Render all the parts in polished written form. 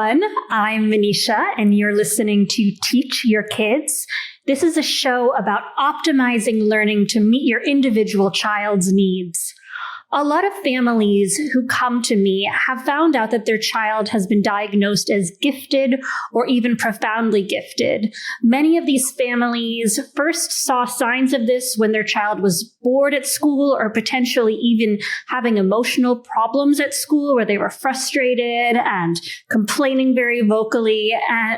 everyone. I'm Manisha, and you're listening to Teach Your Kids. This is a show about optimizing learning to meet your individual child's needs. A lot of families who come to me have found out that their child has been diagnosed as gifted or even profoundly gifted. Many of these families first saw signs of this when their child was bored at school or potentially even having emotional problems at school where they were frustrated and complaining very vocally,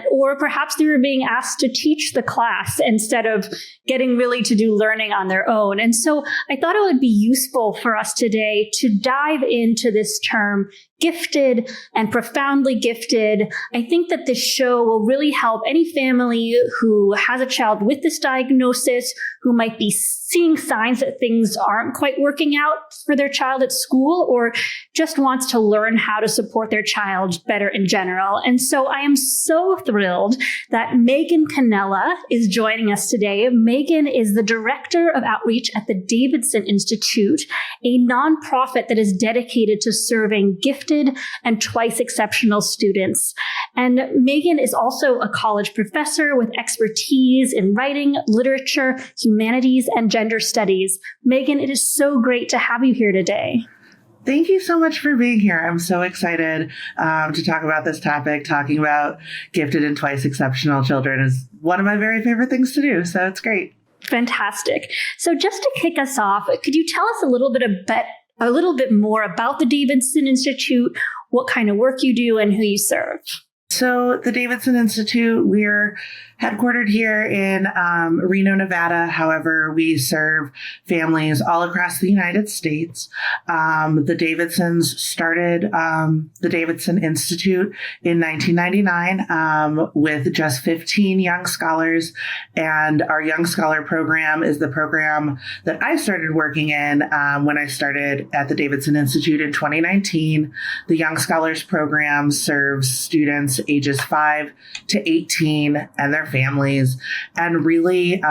or perhaps they were being asked to teach the class instead of getting really to do learning on their own. And so I thought it would be useful for us today to dive into this term, gifted and profoundly gifted. I think that this show will really help any family who has a child with this diagnosis, who might be seeing signs that things aren't quite working out for their child at school, or just wants to learn how to support their child better in general. And so I am so thrilled that Megan Cannella is joining us today. Megan is the Director of Outreach at the Davidson Institute, a nonprofit that is dedicated to serving gifted and twice exceptional students. And Megan is also a college professor with expertise in writing, literature, humanities, and gender studies. Megan, it is so great to have you here today. Thank you so much for being here. I'm so excited to talk about this topic. Talking about gifted and twice exceptional children is one of my very favorite things to do, so it's great. Fantastic. So just to kick us off, could you tell us a little bit more about the Davidson Institute, what kind of work you do, and who you serve? So the Davidson Institute, we're headquartered here in Reno, Nevada. However, we serve families all across the United States. The Davidsons started the Davidson Institute in 1999 with just 15 young scholars. And our Young Scholar program is the program that I started working in when I started at the Davidson Institute in 2019. The Young Scholars program serves students ages 5 to 18 and their families. And really,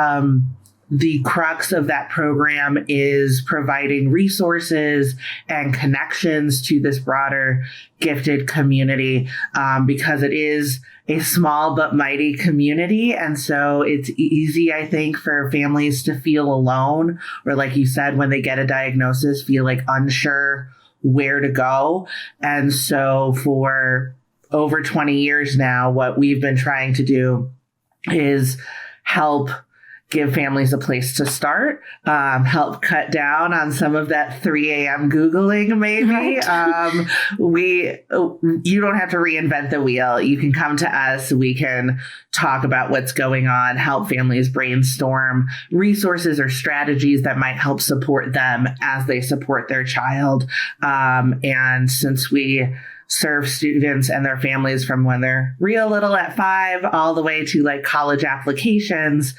the crux of that program is providing resources and connections to this broader gifted community, because it is a small but mighty community. And so it's easy, I think, for families to feel alone, or like you said, when they get a diagnosis, feel like unsure where to go. And so for over 20 years now, what we've been trying to do is help give families a place to start, help cut down on some of that 3 a.m. Googling, maybe. You don't have to reinvent the wheel. You can come to us. We can talk about what's going on, help families brainstorm resources or strategies that might help support them as they support their child. And since we serve students and their families from when they're real little at 5 all the way to like college applications,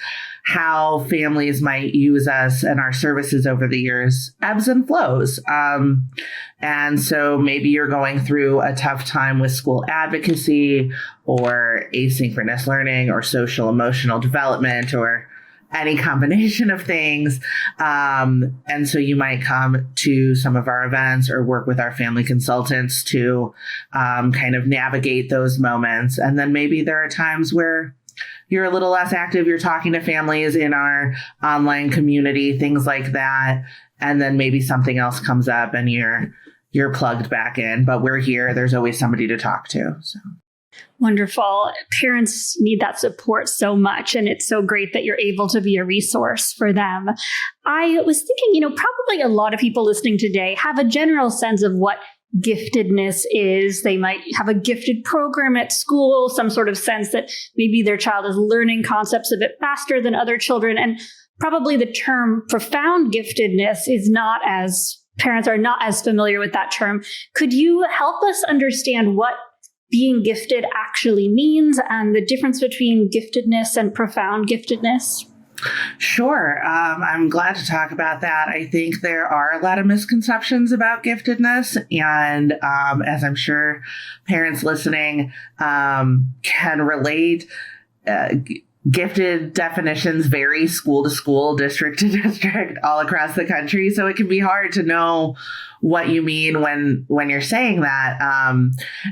how families might use us and our services over the years ebbs and flows. And so maybe you're going through a tough time with school advocacy or asynchronous learning or social emotional development or any combination of things. And so you might come to some of our events or work with our family consultants to kind of navigate those moments. And then maybe there are times where you're a little less active. You're talking to families in our online community, things like that. And then maybe something else comes up and you're plugged back in, but we're here. There's always somebody to talk to. So. Wonderful. Parents need that support so much, and it's so great that you're able to be a resource for them. I was thinking, probably a lot of people listening today have a general sense of what giftedness is. They might have a gifted program at school, some sort of sense that maybe their child is learning concepts a bit faster than other children. And probably the term profound giftedness is not as, parents are not as familiar with that term. Could you help us understand what being gifted actually means and the difference between giftedness and profound giftedness? Sure. I'm glad to talk about that. I think there are a lot of misconceptions about giftedness. And as I'm sure parents listening can relate, gifted definitions vary school to school, district to district, all across the country. So it can be hard to know what you mean when you're saying that.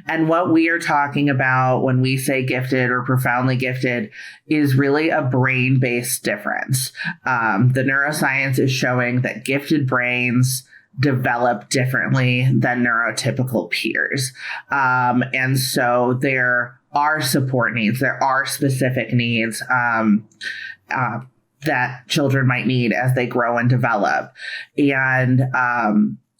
And what we are talking about when we say gifted or profoundly gifted is really a brain-based difference. The neuroscience is showing that gifted brains develop differently than neurotypical peers. And so there are support needs. There are specific needs that children might need as they grow and develop. And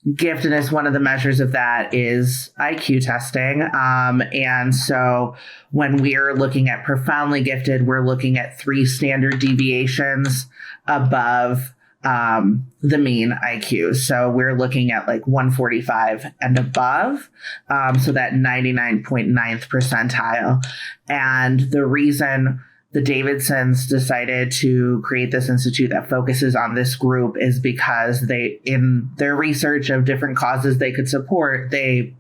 giftedness, one of the measures of that is IQ testing. And so when we're looking at profoundly gifted, we're looking at 3 standard deviations above the mean IQ. So we're looking at like 145 and above. So that 99.9th percentile. And the reason the Davidsons decided to create this institute that focuses on this group is because they, in their research of different causes they could support, they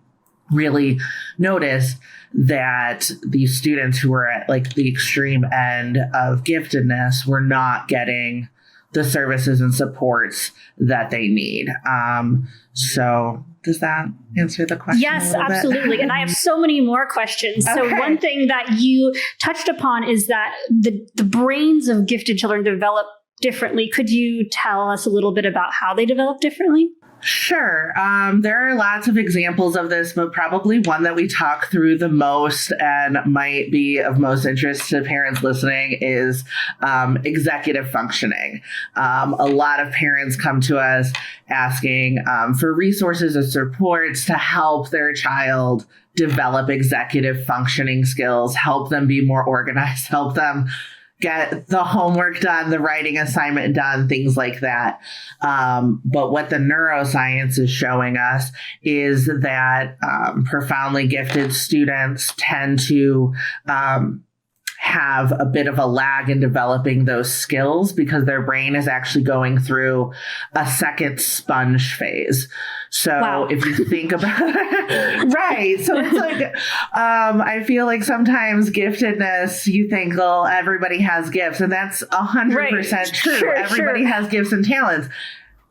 really noticed that these students who were at like the extreme end of giftedness were not getting the services and supports that they need. So does that answer the question? Yes, absolutely. And I have so many more questions. Okay. So one thing that you touched upon is that the brains of gifted children develop differently. Could you tell us a little bit about how they develop differently? Sure. There are lots of examples of this, but probably one that we talk through the most and might be of most interest to parents listening is executive functioning. A lot of parents come to us asking for resources and supports to help their child develop executive functioning skills, help them be more organized, help them get the homework done, the writing assignment done, things like that. But what the neuroscience is showing us is that profoundly gifted students tend to have a bit of a lag in developing those skills because their brain is actually going through a second sponge phase. So wow. If you think about it, right. So it's like, I feel like sometimes giftedness, you think, well, everybody has gifts, and that's 100% true. Sure, everybody has gifts and talents.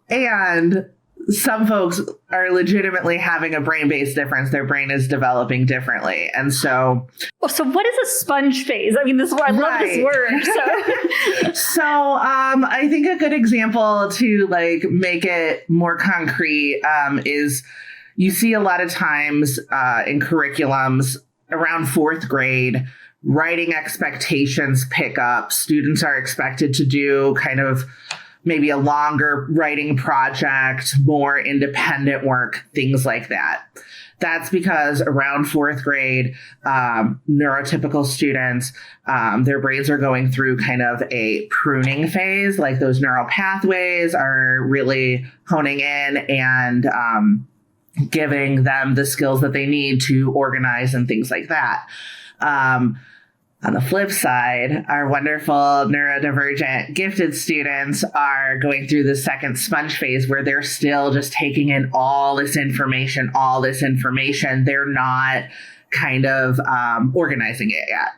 And some folks are legitimately having a brain-based difference. Their brain is developing differently. And so... So what is a sponge phase? I mean, I love this word. So I think a good example to like make it more concrete is you see a lot of times in curriculums around 4th grade, writing expectations pick up. Students are expected to do kind of maybe a longer writing project, more independent work, things like that. That's because around 4th grade, neurotypical students, their brains are going through kind of a pruning phase, like those neural pathways are really honing in and giving them the skills that they need to organize and things like that. On the flip side, our wonderful neurodivergent gifted students are going through the second sponge phase where they're still just taking in all this information. They're not kind of organizing it yet.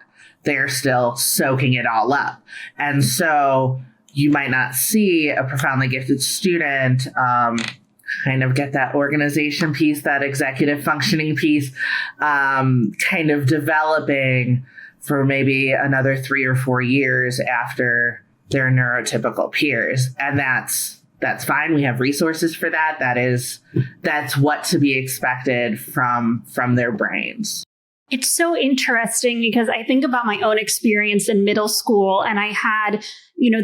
They're still soaking it all up. And so you might not see a profoundly gifted student kind of get that organization piece, that executive functioning piece, kind of developing for maybe another 3 or 4 years after their neurotypical peers. And that's fine. We have resources for that. That's what to be expected from their brains. It's so interesting because I think about my own experience in middle school, and I had,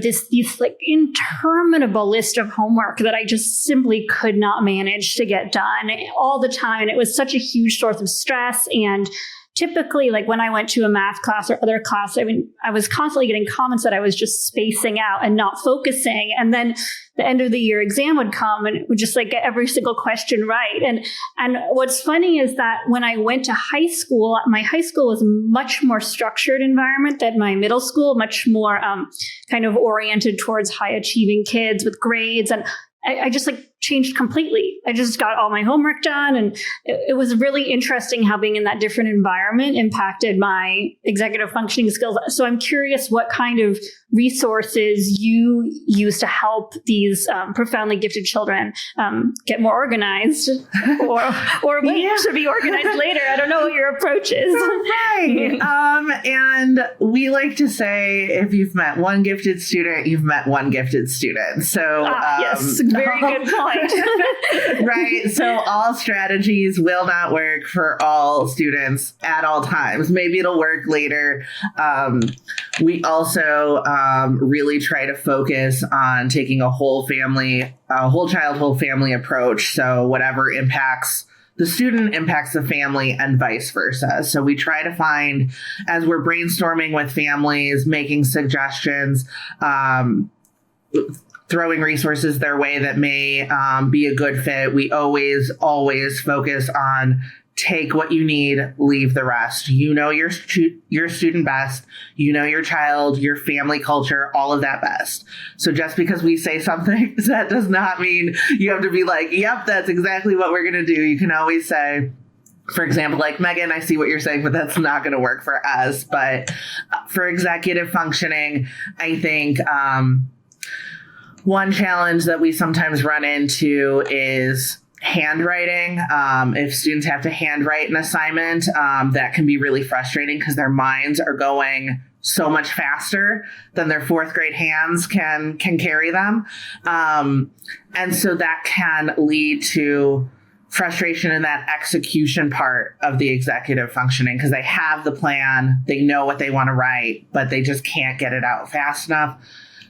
this like interminable list of homework that I just simply could not manage to get done all the time. And it was such a huge source of stress. And typically, like when I went to a math class or other class, I was constantly getting comments that I was just spacing out and not focusing. And then the end of the year exam would come and it would just like get every single question right. And what's funny is that when I went to high school, my high school was a much more structured environment than my middle school, much more kind of oriented towards high achieving kids with grades. And I just like changed completely. I just got all my homework done. And it was really interesting how being in that different environment impacted my executive functioning skills. So I'm curious what kind of resources you use to help these profoundly gifted children get more organized or wait to be organized later. I don't know what your approach is. Right. And we like to say, if you've met one gifted student, you've met one gifted student. So yes, very good point. Right. So all strategies will not work for all students at all times. Maybe it'll work later. We also really try to focus on taking a whole child, whole family approach. So whatever impacts the student impacts the family and vice versa. So we try to find, as we're brainstorming with families, making suggestions, throwing resources their way that may be a good fit, we always focus on take what you need, leave the rest. You know your student best. You know your child, your family culture, all of that best. So just because we say something, that does not mean you have to be like, yep, that's exactly what we're going to do. You can always say, for example, like, Megan, I see what you're saying, but that's not going to work for us. But for executive functioning, I think one challenge that we sometimes run into is handwriting. If students have to handwrite an assignment, that can be really frustrating because their minds are going so much faster than their fourth grade hands can carry them. And so that can lead to frustration in that execution part of the executive functioning because they have the plan, they know what they want to write, but they just can't get it out fast enough.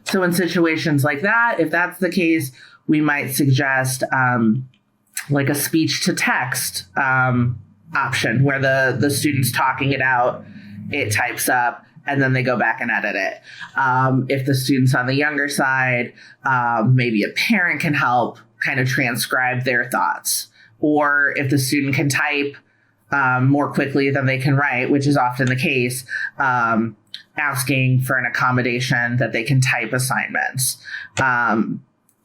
So in situations like that, if that's the case, we might suggest like a speech to text option where the student's talking it out, it types up, and then they go back and edit it. If the student's on the younger side, maybe a parent can help kind of transcribe their thoughts. Or if the student can type more quickly than they can write, which is often the case, asking for an accommodation that they can type assignments.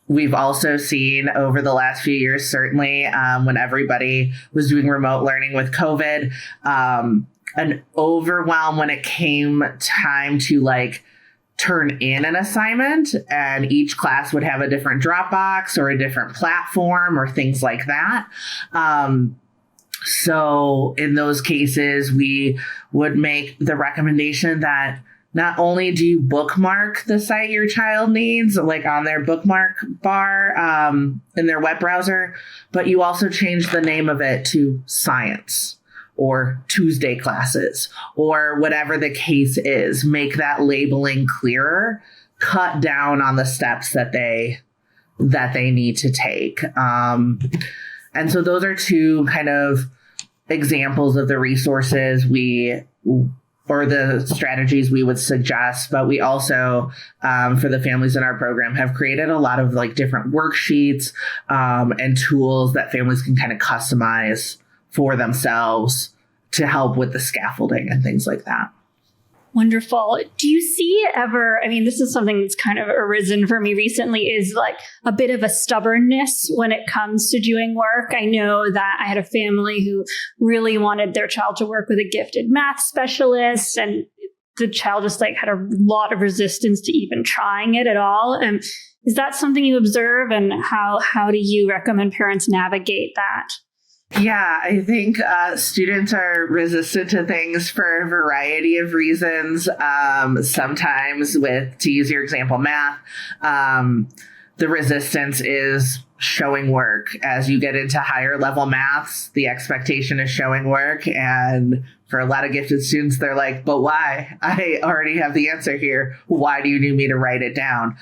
We've also seen over the last few years, certainly when everybody was doing remote learning with COVID, an overwhelm when it came time to like turn in an assignment, and each class would have a different Dropbox or a different platform or things like that. So in those cases, we would make the recommendation that not only do you bookmark the site your child needs, like on their bookmark bar in their web browser, but you also change the name of it to science or Tuesday classes or whatever the case is. Make that labeling clearer, cut down on the steps that they need to take. And so those are two kind of examples of the resources or the strategies we would suggest. But we also, for the families in our program, have created a lot of like different worksheets and tools that families can kind of customize for themselves to help with the scaffolding and things like that. Wonderful. Do you see ever, I mean, this is something that's kind of arisen for me recently, is like a bit of a stubbornness when it comes to doing work. I know that I had a family who really wanted their child to work with a gifted math specialist, and the child just like had a lot of resistance to even trying it at all. And is that something you observe, and how do you recommend parents navigate that? Yeah, I think students are resistant to things for a variety of reasons. Sometimes to use your example, math, the resistance is showing work. As you get into higher level maths, the expectation is showing work. And for a lot of gifted students, they're like, but why? I already have the answer here. Why do you need me to write it down?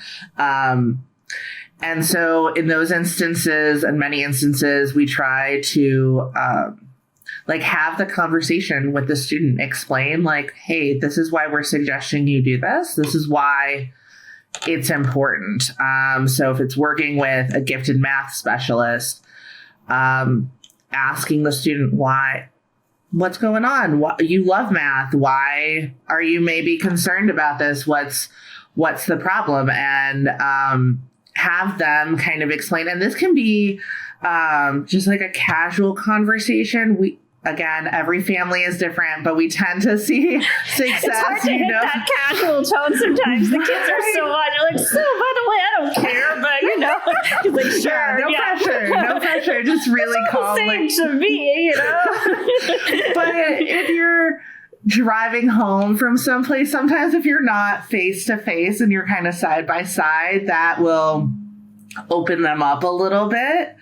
And so in those instances and many instances, we try to have the conversation with the student, explain like, hey, this is why we're suggesting you do this. This is why it's important. So if it's working with a gifted math specialist, asking the student what's going on? You love math. Why are you maybe concerned about this? What's the problem? And have them kind of explain. And this can be just like a casual conversation. Again, every family is different, but we tend to see success. It's hard to hit that casual tone sometimes. The kids are so on. You're like, so by the way, I don't care, but he's like, sure, no pressure, just really calm. Same to me, But if you're driving home from someplace, sometimes if you're not face to face and you're kind of side by side, that will open them up a little bit.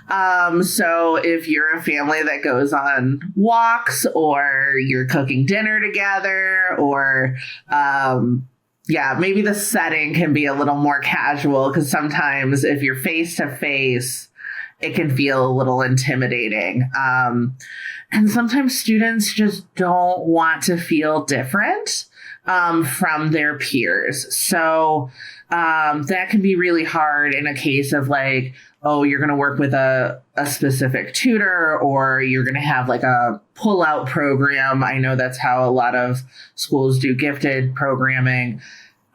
So if you're a family that goes on walks or you're cooking dinner together or, maybe the setting can be a little more casual because sometimes if you're face to face, it can feel a little intimidating. And sometimes students just don't want to feel different from their peers. So that can be really hard in a case of like, oh, you're going to work with a specific tutor or you're going to have like a pull-out program. I know that's how a lot of schools do gifted programming.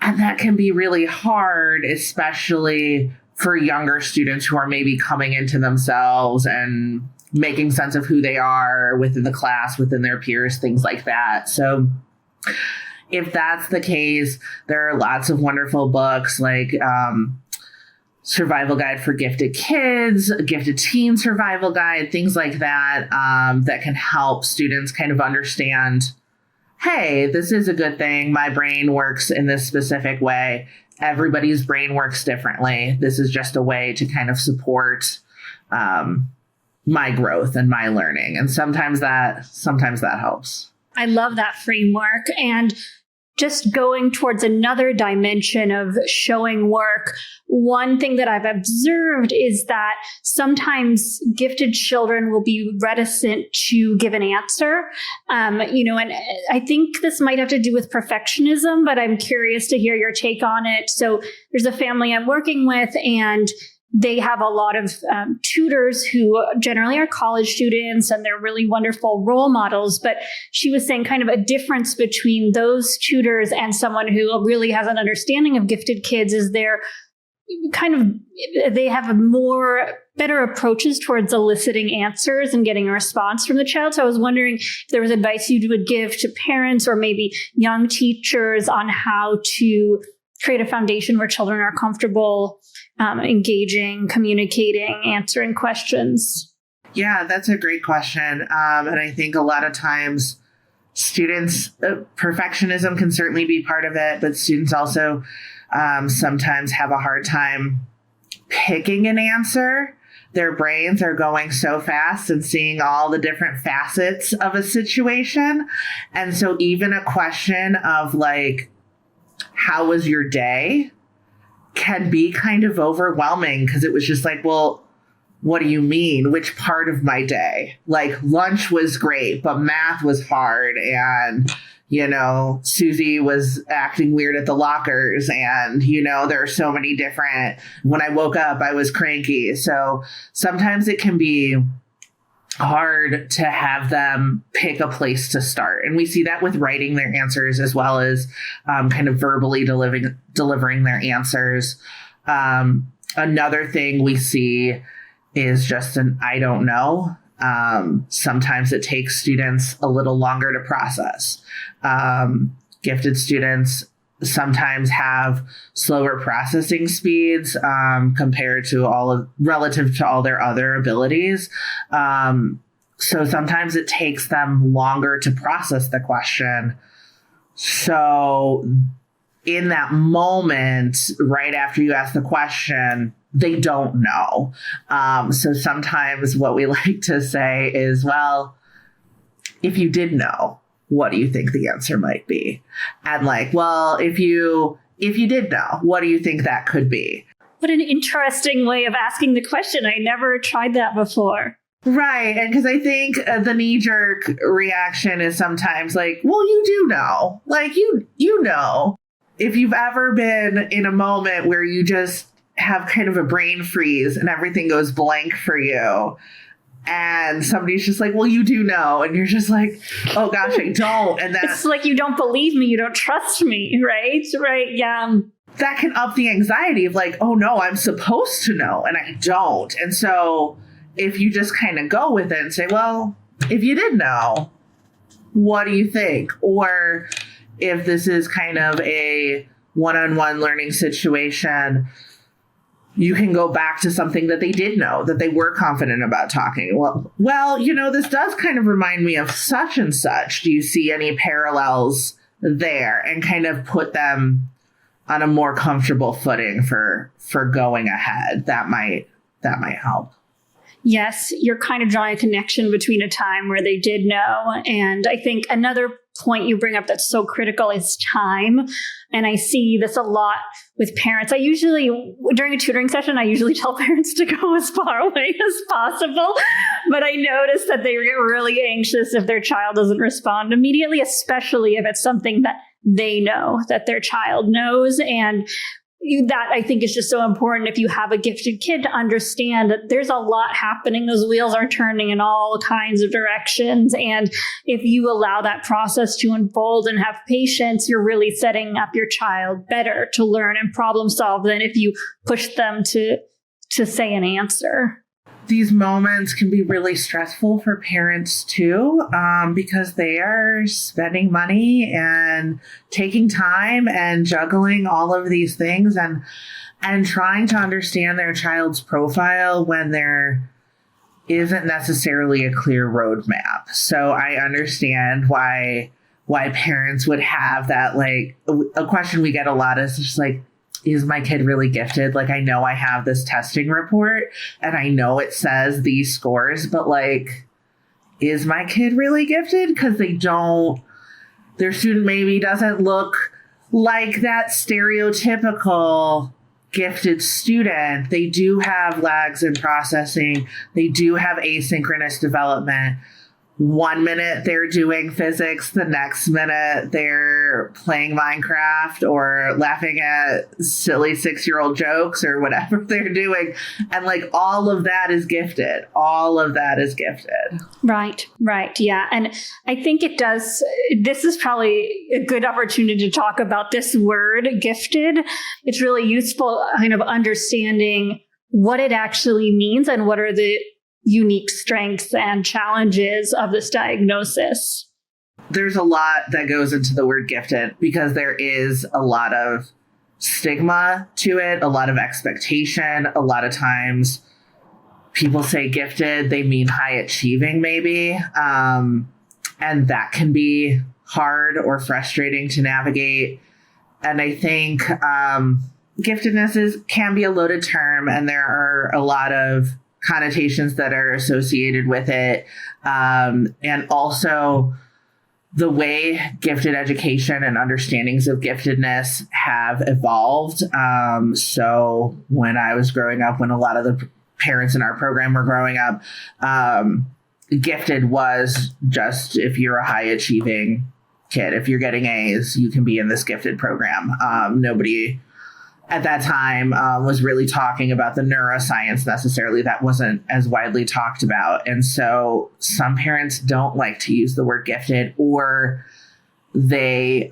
And that can be really hard, especially for younger students who are maybe coming into themselves and making sense of who they are within the class, within their peers, things like that. So if that's the case, there are lots of wonderful books like Survival Guide for Gifted Kids, Gifted Teen Survival Guide, things like that, that can help students kind of understand, hey, this is a good thing. My brain works in this specific way. Everybody's brain works differently. This is just a way to kind of support my growth and my learning. And sometimes that helps. I love that framework. And just going towards another dimension of showing work, one thing that I've observed is that sometimes gifted children will be reticent to give an answer. And I think this might have to do with perfectionism, but I'm curious to hear your take on it. So there's a family I'm working with, and they have a lot of tutors who generally are college students, and they're really wonderful role models. But she was saying kind of a difference between those tutors and someone who really has an understanding of gifted kids is they have better approaches towards eliciting answers and getting a response from the child. So I was wondering if there was advice you would give to parents or maybe young teachers on how to create a foundation where children are comfortable engaging, communicating, answering questions. Yeah, that's a great question. And I think a lot of times students, perfectionism can certainly be part of it, but students also sometimes have a hard time picking an answer. Their brains are going so fast and seeing all the different facets of a situation. And so even a question of like, how was your day, can be kind of overwhelming because it was just like, well, what do you mean? Which part of my day? Like lunch was great, but math was hard. And, Susie was acting weird at the lockers. And, there are so many different, when I woke up, I was cranky. So sometimes it can be hard to have them pick a place to start. And we see that with writing their answers as well as kind of verbally delivering their answers. Another thing we see is just an I don't know. Sometimes it takes students a little longer to process. Gifted students sometimes have slower processing speeds compared to relative to all their other abilities. So sometimes it takes them longer to process the question. So in that moment, right after you ask the question, they don't know. So sometimes what we like to say is, well, if you did know, what do you think the answer might be? And like, well, if you did know, what do you think that could be? What an interesting way of asking the question. I never tried that before. Right. And because I think the knee-jerk reaction is sometimes like, well, you do know. Like, you know. If you've ever been in a moment where you just have kind of a brain freeze and everything goes blank for you, and somebody's just like, well, you do know. And you're just like, oh, gosh, I don't. And that's it's like, you don't believe me. You don't trust me. Right. Right. Yeah. that can up the anxiety of like, oh no, I'm supposed to know and I don't. And so if you just kind of go with it and say, well, if you did know, what do you think? Or if this is kind of a one-on-one learning situation, you can go back to something that they did know, that they were confident about talking. Well, this does kind of remind me of such and such. Do you see any parallels there? And kind of put them on a more comfortable footing for going ahead. That might help. Yes, you're kind of drawing a connection between a time where they did know. And I think another point you bring up that's so critical is time. And I see this a lot with parents. During a tutoring session, I usually tell parents to go as far away as possible. But I notice that they get really anxious if their child doesn't respond immediately, especially if it's something that they know that their child knows. And that I think is just so important if you have a gifted kid to understand that there's a lot happening. Those wheels are turning in all kinds of directions. And if you allow that process to unfold and have patience, you're really setting up your child better to learn and problem solve than if you push them to say an answer. These moments can be really stressful for parents too, because they are spending money and taking time and juggling all of these things and trying to understand their child's profile when there isn't necessarily a clear roadmap. So I understand why parents would have that, like, a question we get a lot is just like, is my kid really gifted? Like, I know I have this testing report and I know it says these scores, but like, is my kid really gifted? Because their student maybe doesn't look like that stereotypical gifted student. They do have lags in processing. They do have asynchronous development. 1 minute they're doing physics, the next minute they're playing Minecraft or laughing at silly 6-year-old jokes or whatever they're doing. And like, all of that is gifted. All of that is gifted. Right. Yeah. And I think this is probably a good opportunity to talk about this word, gifted. It's really useful kind of understanding what it actually means and what are the unique strengths and challenges of this diagnosis. There's a lot that goes into the word gifted because there is a lot of stigma to it, a lot of expectation. A lot of times people say gifted, they mean high achieving maybe. And that can be hard or frustrating to navigate. And I think giftedness can be a loaded term, and there are a lot of connotations that are associated with it. And also the way gifted education and understandings of giftedness have evolved. So when I was growing up, when a lot of the parents in our program were growing up, gifted was just if you're a high achieving kid, if you're getting A's, you can be in this gifted program. Nobody at that time was really talking about the neuroscience necessarily. That wasn't as widely talked about. And so some parents don't like to use the word gifted, or they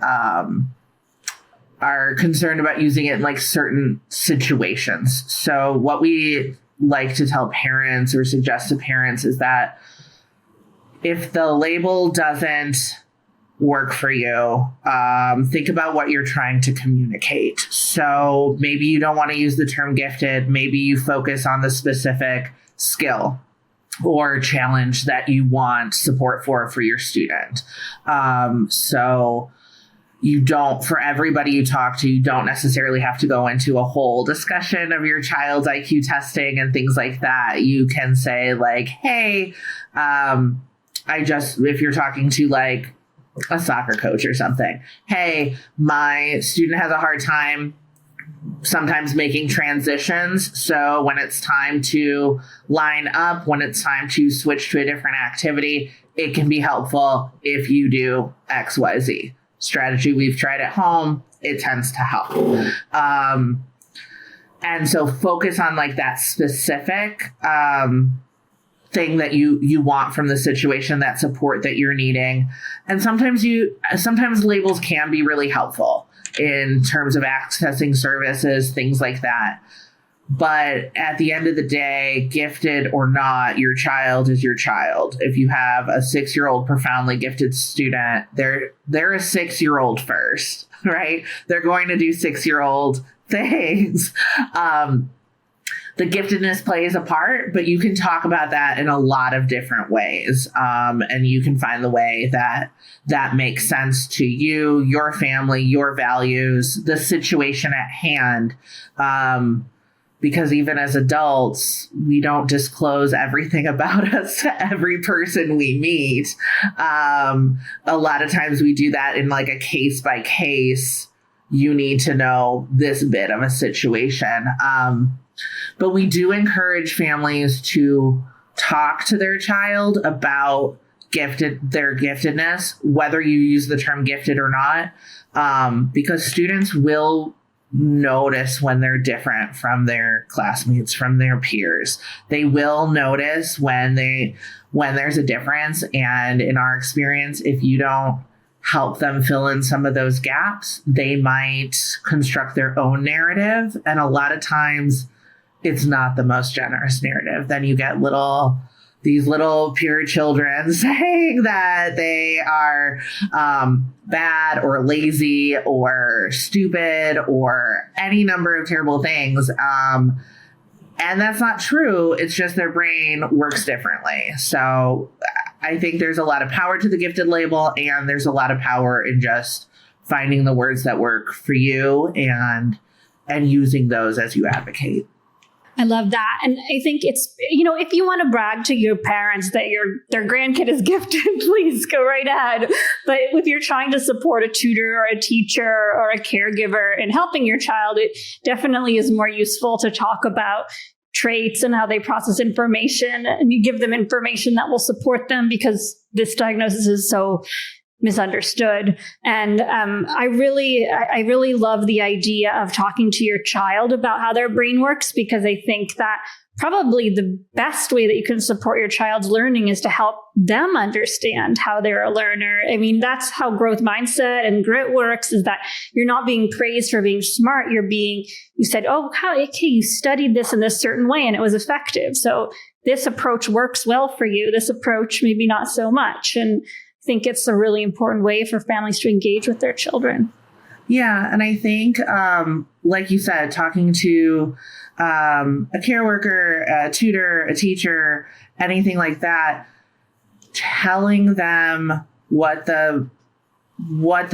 are concerned about using it in like certain situations. So what we like to tell parents or suggest to parents is that if the label doesn't work for you, think about what you're trying to communicate. So maybe you don't want to use the term gifted. Maybe you focus on the specific skill or challenge that you want support for your student. So you don't, for everybody you talk to, you don't necessarily have to go into a whole discussion of your child's IQ testing and things like that. You can say like, hey, if you're talking to like a soccer coach or something, hey, my student has a hard time sometimes making transitions. So when it's time to line up, when it's time to switch to a different activity, it can be helpful if you do XYZ strategy we've tried at home. It tends to help. And so focus on like that specific thing that you want from the situation, that support that you're needing. And sometimes labels can be really helpful. in terms of accessing services, things like that. But at the end of the day, gifted or not, your child is your child. If you have a 6-year-old profoundly gifted student, they're a 6-year-old first, right? They're going to do 6-year-old things. The giftedness plays a part, but you can talk about that in a lot of different ways. And you can find the way that makes sense to you, your family, your values, the situation at hand. Because even as adults, we don't disclose everything about us to every person we meet. A lot of times we do that in like a case by case. You need to know this bit of a situation. But we do encourage families to talk to their child about their giftedness, whether you use the term gifted or not, because students will notice when they're different from their classmates, from their peers. They will notice when there's a difference. And in our experience, if you don't help them fill in some of those gaps, they might construct their own narrative. And a lot of times it's not the most generous narrative. Then you get these little pure children saying that they are bad or lazy or stupid or any number of terrible things. And that's not true. It's just their brain works differently. So I think there's a lot of power to the gifted label, and there's a lot of power in just finding the words that work for you and using those as you advocate. I love that. And I think it's, if you want to brag to your parents that their grandkid is gifted, please go right ahead. But if you're trying to support a tutor or a teacher or a caregiver in helping your child, it definitely is more useful to talk about traits and how they process information. And you give them information that will support them, because this diagnosis is so misunderstood. And I really love the idea of talking to your child about how their brain works, because I think that probably the best way that you can support your child's learning is to help them understand how they're a learner. I mean, that's how growth mindset and grit works, is that you're not being praised for being smart. You said, oh, okay, you studied this in this certain way and it was effective. So this approach works well for you. This approach, maybe not so much. And I think it's a really important way for families to engage with their children. Yeah. And I think, like you said, talking to a care worker, a tutor, a teacher, anything like that, telling them what the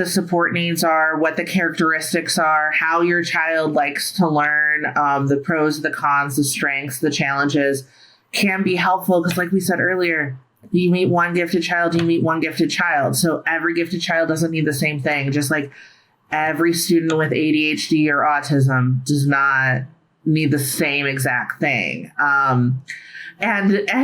support needs are, what the characteristics are, how your child likes to learn, the pros, the cons, the strengths, the challenges can be helpful. Because like we said earlier, you meet one gifted child, you meet one gifted child. So every gifted child doesn't need the same thing. Just like every student with ADHD or autism does not need the same exact thing. And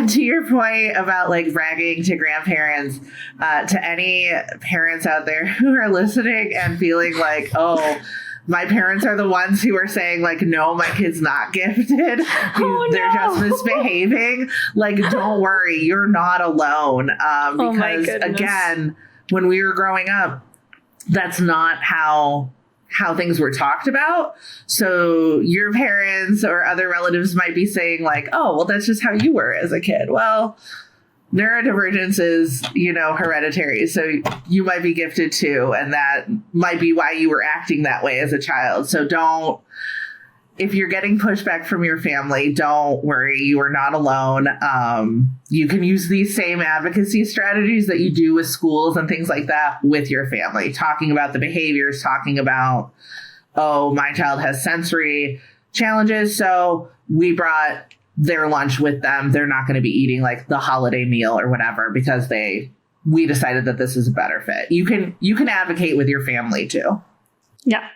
to your point about like bragging to grandparents, to any parents out there who are listening and feeling like, oh, my parents are the ones who are saying like, no, my kid's not gifted. They're just misbehaving. Like, don't worry, you're not alone. Because again, when we were growing up, that's not how things were talked about. So your parents or other relatives might be saying like, oh, well, that's just how you were as a kid. Well, neurodivergence is, hereditary. So you might be gifted too. And that might be why you were acting that way as a child. So if you're getting pushback from your family, don't worry, you are not alone. You can use these same advocacy strategies that you do with schools and things like that with your family, talking about the behaviors, talking about, oh, my child has sensory challenges, so we brought their lunch with them. They're not going to be eating like the holiday meal or whatever because we decided that this is a better fit. You can advocate with your family too. Yeah,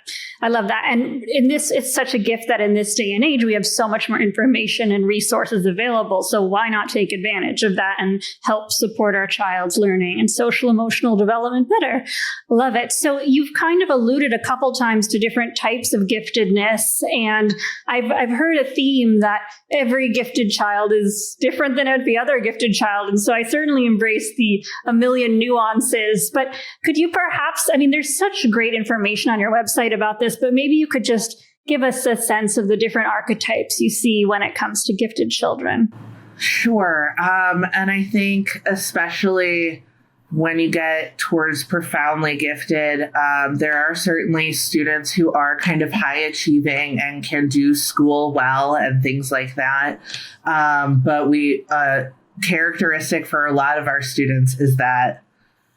I love that. And it's such a gift that in this day and age, we have so much more information and resources available. So why not take advantage of that and help support our child's learning and social emotional development better? Love it. So you've kind of alluded a couple times to different types of giftedness. And I've heard a theme that every gifted child is different than every other gifted child. And so I certainly embrace the a million nuances. But could you perhaps, there's such great information on your website website about this, but maybe you could just give us a sense of the different archetypes you see when it comes to gifted children. Sure. And I think especially when you get towards profoundly gifted, there are certainly students who are kind of high achieving and can do school well and things like that. But characteristic for a lot of our students is that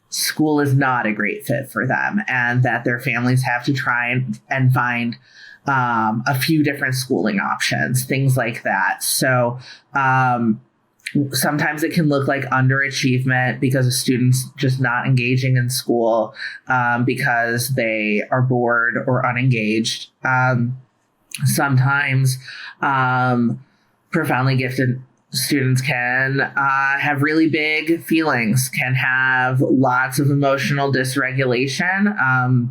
school is not a great fit for them, and that their families have to try and find a few different schooling options, things like that. So sometimes it can look like underachievement because a student's just not engaging in school because they are bored or unengaged. Sometimes profoundly gifted students can have really big feelings, can have lots of emotional dysregulation,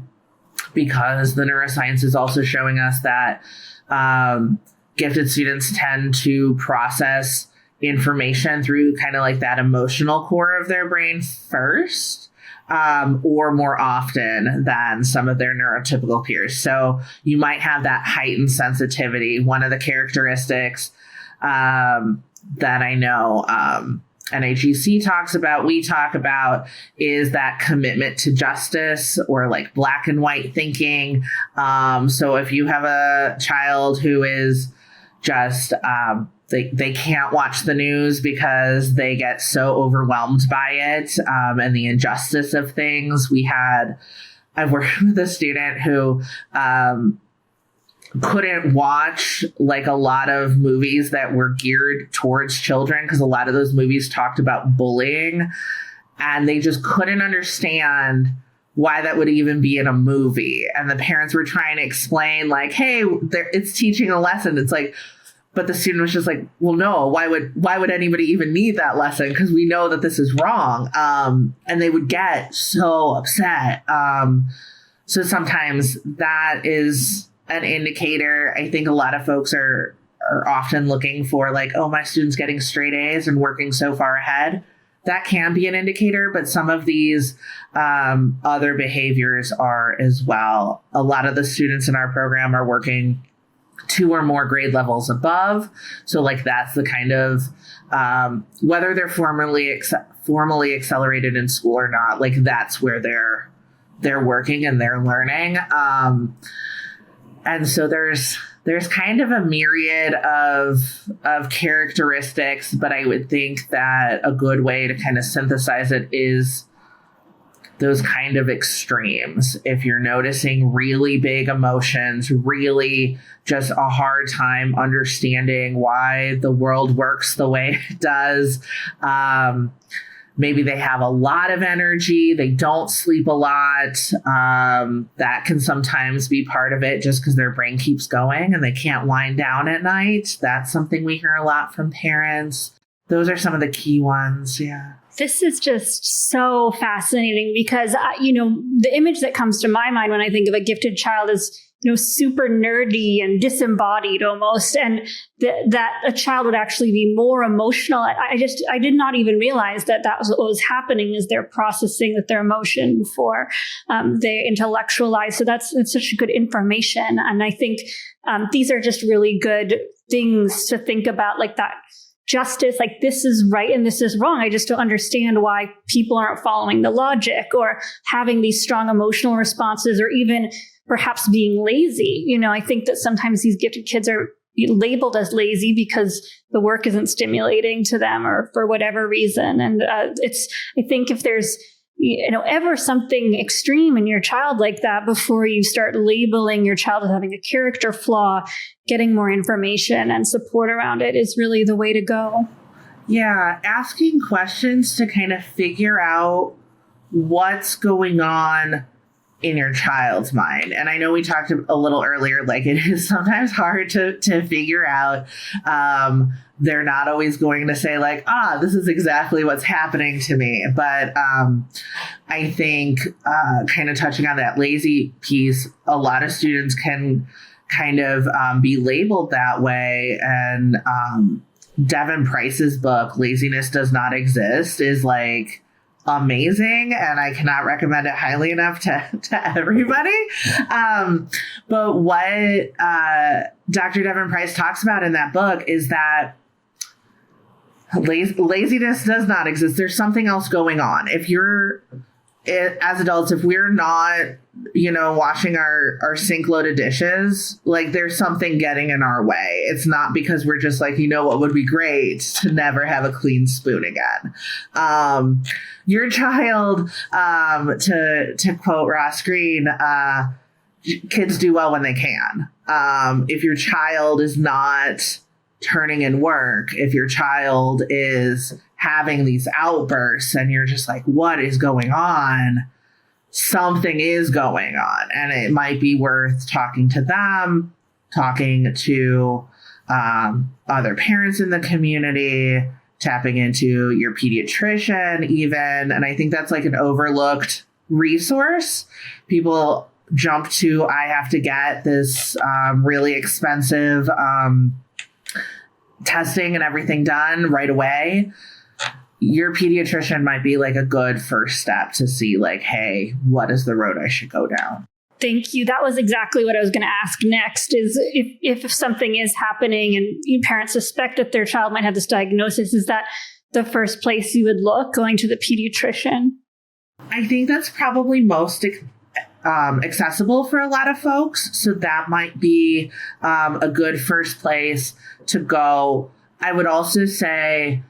because the neuroscience is also showing us that gifted students tend to process information through kind of like that emotional core of their brain first, or more often than some of their neurotypical peers. So you might have that heightened sensitivity. One of the characteristics that I know NAGC talks about, we talk about, is that commitment to justice or like black and white thinking. So if you have a child who is just, they can't watch the news because they get so overwhelmed by it and the injustice of things. I've worked with a student who couldn't watch like a lot of movies that were geared towards children because a lot of those movies talked about bullying, and they just couldn't understand why that would even be in a movie. And the parents were trying to explain like, hey, it's teaching a lesson. It's like, but the student was just like, well, no, why would anybody even need that lesson? Because we know that this is wrong. And they would get so upset. So sometimes that is an indicator. I think a lot of folks are often looking for like, oh, my student's getting straight A's and working so far ahead. That can be an indicator, but some of these other behaviors are as well. A lot of the students in our program are working 2 or more grade levels above. So like that's the kind of, whether they're formally accelerated in school or not, like that's where they're working and they're learning. And so there's kind of a myriad of characteristics, but I would think that a good way to kind of synthesize it is those kind of extremes. If you're noticing really big emotions, really just a hard time understanding why the world works the way it does, maybe they have a lot of energy, they don't sleep a lot. That can sometimes be part of it just because their brain keeps going and they can't wind down at night. That's something we hear a lot from parents. Those are some of the key ones. Yeah. This is just so fascinating because, the image that comes to my mind when I think of a gifted child is, super nerdy and disembodied almost. And that a child would actually be more emotional. I did not even realize that was what was happening is they're processing with their emotion before they intellectualize. So that's such good information. And I think these are just really good things to think about, like that justice, like this is right and this is wrong. I just don't understand why people aren't following the logic or having these strong emotional responses or even perhaps being lazy. I think that sometimes these gifted kids are labeled as lazy because the work isn't stimulating to them or for whatever reason. And I think if there's ever something extreme in your child like that, before you start labeling your child as having a character flaw, getting more information and support around it is really the way to go. Yeah, asking questions to kind of figure out what's going on in your child's mind. And I know we talked a little earlier, like it is sometimes hard to figure out. They're not always going to say like, this is exactly what's happening to me. But I think kind of touching on that lazy piece, a lot of students can kind of be labeled that way. And Devin Price's book, Laziness Does Not Exist, is like amazing, and I cannot recommend it highly enough to everybody. But what Dr. Devin Price talks about in that book is that laziness does not exist. There's something else going on. As adults, if we're not, washing our sink load of dishes, like there's something getting in our way. It's not because we're just like, what would be great to never have a clean spoon again. Your child, to quote Ross Greene, kids do well when they can. If your child is not turning in work, if your child is having these outbursts and you're just like, what is going on? Something is going on. And it might be worth talking to them, talking to other parents in the community, tapping into your pediatrician even. And I think that's like an overlooked resource. People jump to, I have to get this really expensive testing and everything done right away. Your pediatrician might be like a good first step to see like, hey, what is the road I should go down? Thank you. That was exactly what I was going to ask next is if something is happening and parents suspect that their child might have this diagnosis, is that the first place you would look, going to the pediatrician? I think that's probably most accessible for a lot of folks. So that might be a good first place to go. I would also say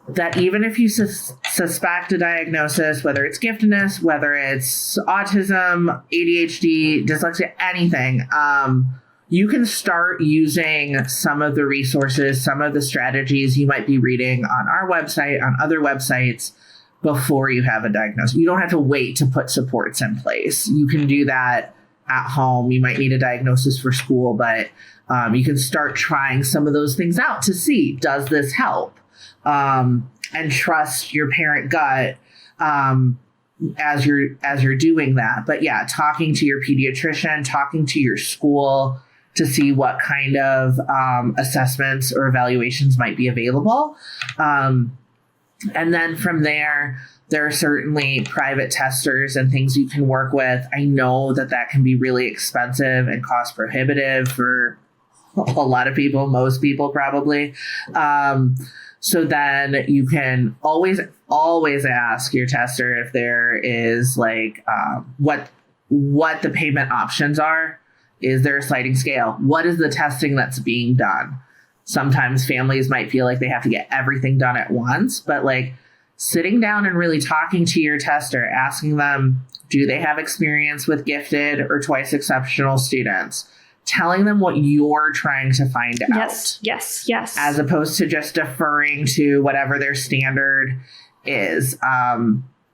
that even if you suspect a diagnosis, whether it's giftedness, whether it's autism, ADHD, dyslexia, anything, you can start using some of the resources, some of the strategies you might be reading on our website, on other websites, before you have a diagnosis. You don't have to wait to put supports in place. You can do that at home. You might need a diagnosis for school, but you can start trying some of those things out to see, does this help? And trust your parent gut as you're doing that. But yeah, talking to your pediatrician, talking to your school to see what kind of assessments or evaluations might be available. And then from there are certainly private testers and things you can work with. I know that can be really expensive and cost prohibitive for a lot of people, most people probably. So then you can always ask your tester if there is like what the payment options are. Is there a sliding scale? What is the testing that's being done? Sometimes families might feel like they have to get everything done at once, but like sitting down and really talking to your tester, asking them, do they have experience with gifted or twice exceptional students? Telling them what you're trying to find out. Yes. As opposed to just deferring to whatever their standard is.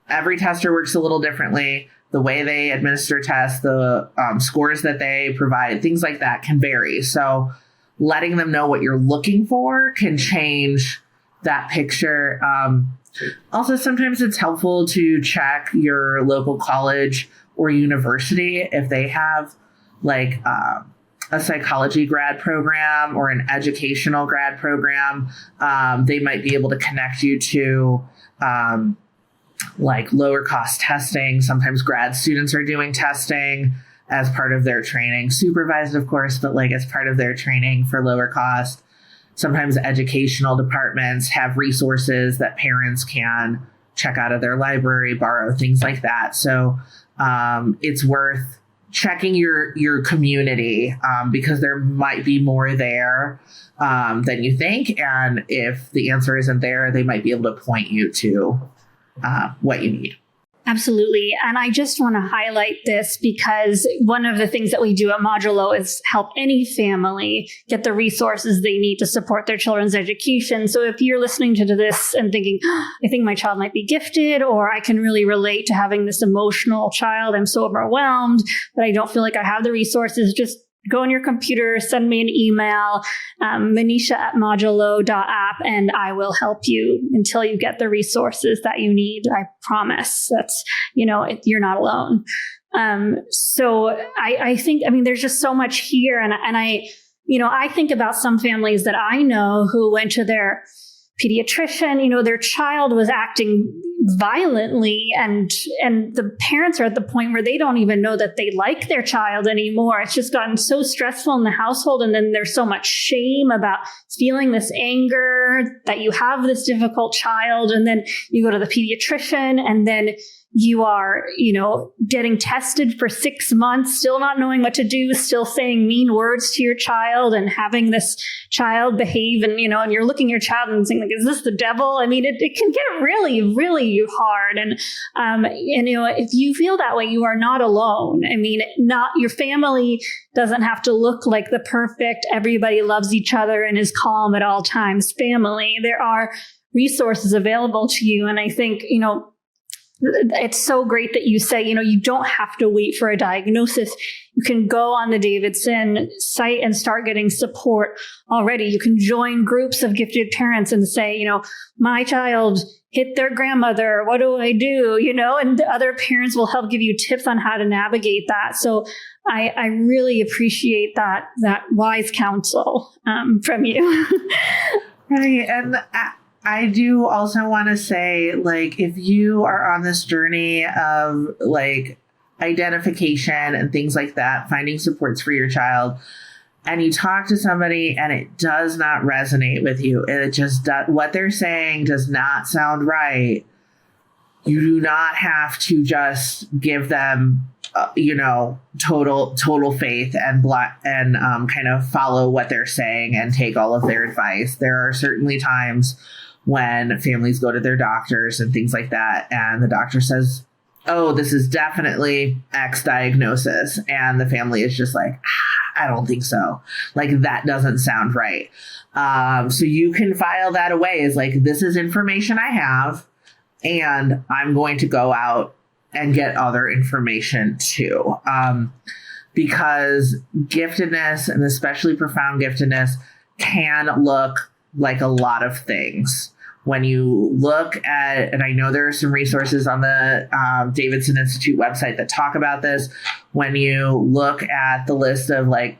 Every tester works a little differently. The way they administer tests, the scores that they provide, things like that can vary. So letting them know what you're looking for can change that picture. Also, sometimes it's helpful to check your local college or university if they have like a psychology grad program or an educational grad program. They might be able to connect you to like lower cost testing. Sometimes grad students are doing testing as part of their training, supervised, of course, but like as part of their training for lower cost. Sometimes educational departments have resources that parents can check out of their library, borrow, things like that. So it's worth checking your community because there might be more there than you think. And if the answer isn't there, they might be able to point you to what you need. Absolutely. And I just want to highlight this because one of the things that we do at Modulo is help any family get the resources they need to support their children's education. So if you're listening to this and thinking, I think my child might be gifted, or I can really relate to having this emotional child, I'm so overwhelmed, but I don't feel like I have the resources, just go on your computer, send me an email, manisha@modulo.app, and I will help you until you get the resources that you need. I promise. That's, you're not alone. So I think, there's just so much here. And I think about some families that I know who went to their pediatrician, their child was acting violently, and the parents are at the point where they don't even know that they like their child anymore. It's just gotten so stressful in the household, and then there's so much shame about feeling this anger that you have this difficult child, and then you go to the pediatrician, and then you are, getting tested for 6 months, still not knowing what to do, still saying mean words to your child and having this child behave, and you're looking at your child and saying, like, is this the devil? I mean, it can get really, really hard. And, if you feel that way, you are not alone. I mean, not your family doesn't have to look like the perfect, everybody loves each other and is calm at all times family. There are resources available to you. And I think, it's so great that you say, you don't have to wait for a diagnosis. You can go on the Davidson site and start getting support already. You can join groups of gifted parents and say, my child hit their grandmother. What do I do? And other parents will help give you tips on how to navigate that. So I really appreciate that wise counsel from you. Right. And I do also want to say, like, if you are on this journey of like identification and things like that, finding supports for your child, and you talk to somebody and it does not resonate with you, and it just what they're saying does not sound right, you do not have to just give them total faith and kind of follow what they're saying and take all of their advice. There are certainly times when families go to their doctors and things like that, and the doctor says, oh, this is definitely X diagnosis, and the family is just like, I don't think so. Like, that doesn't sound right. So you can file that away as like, this is information I have, and I'm going to go out and get other information too. Because giftedness, and especially profound giftedness, can look like a lot of things. When you look at, and I know there are some resources on the Davidson Institute website that talk about this, when you look at the list of like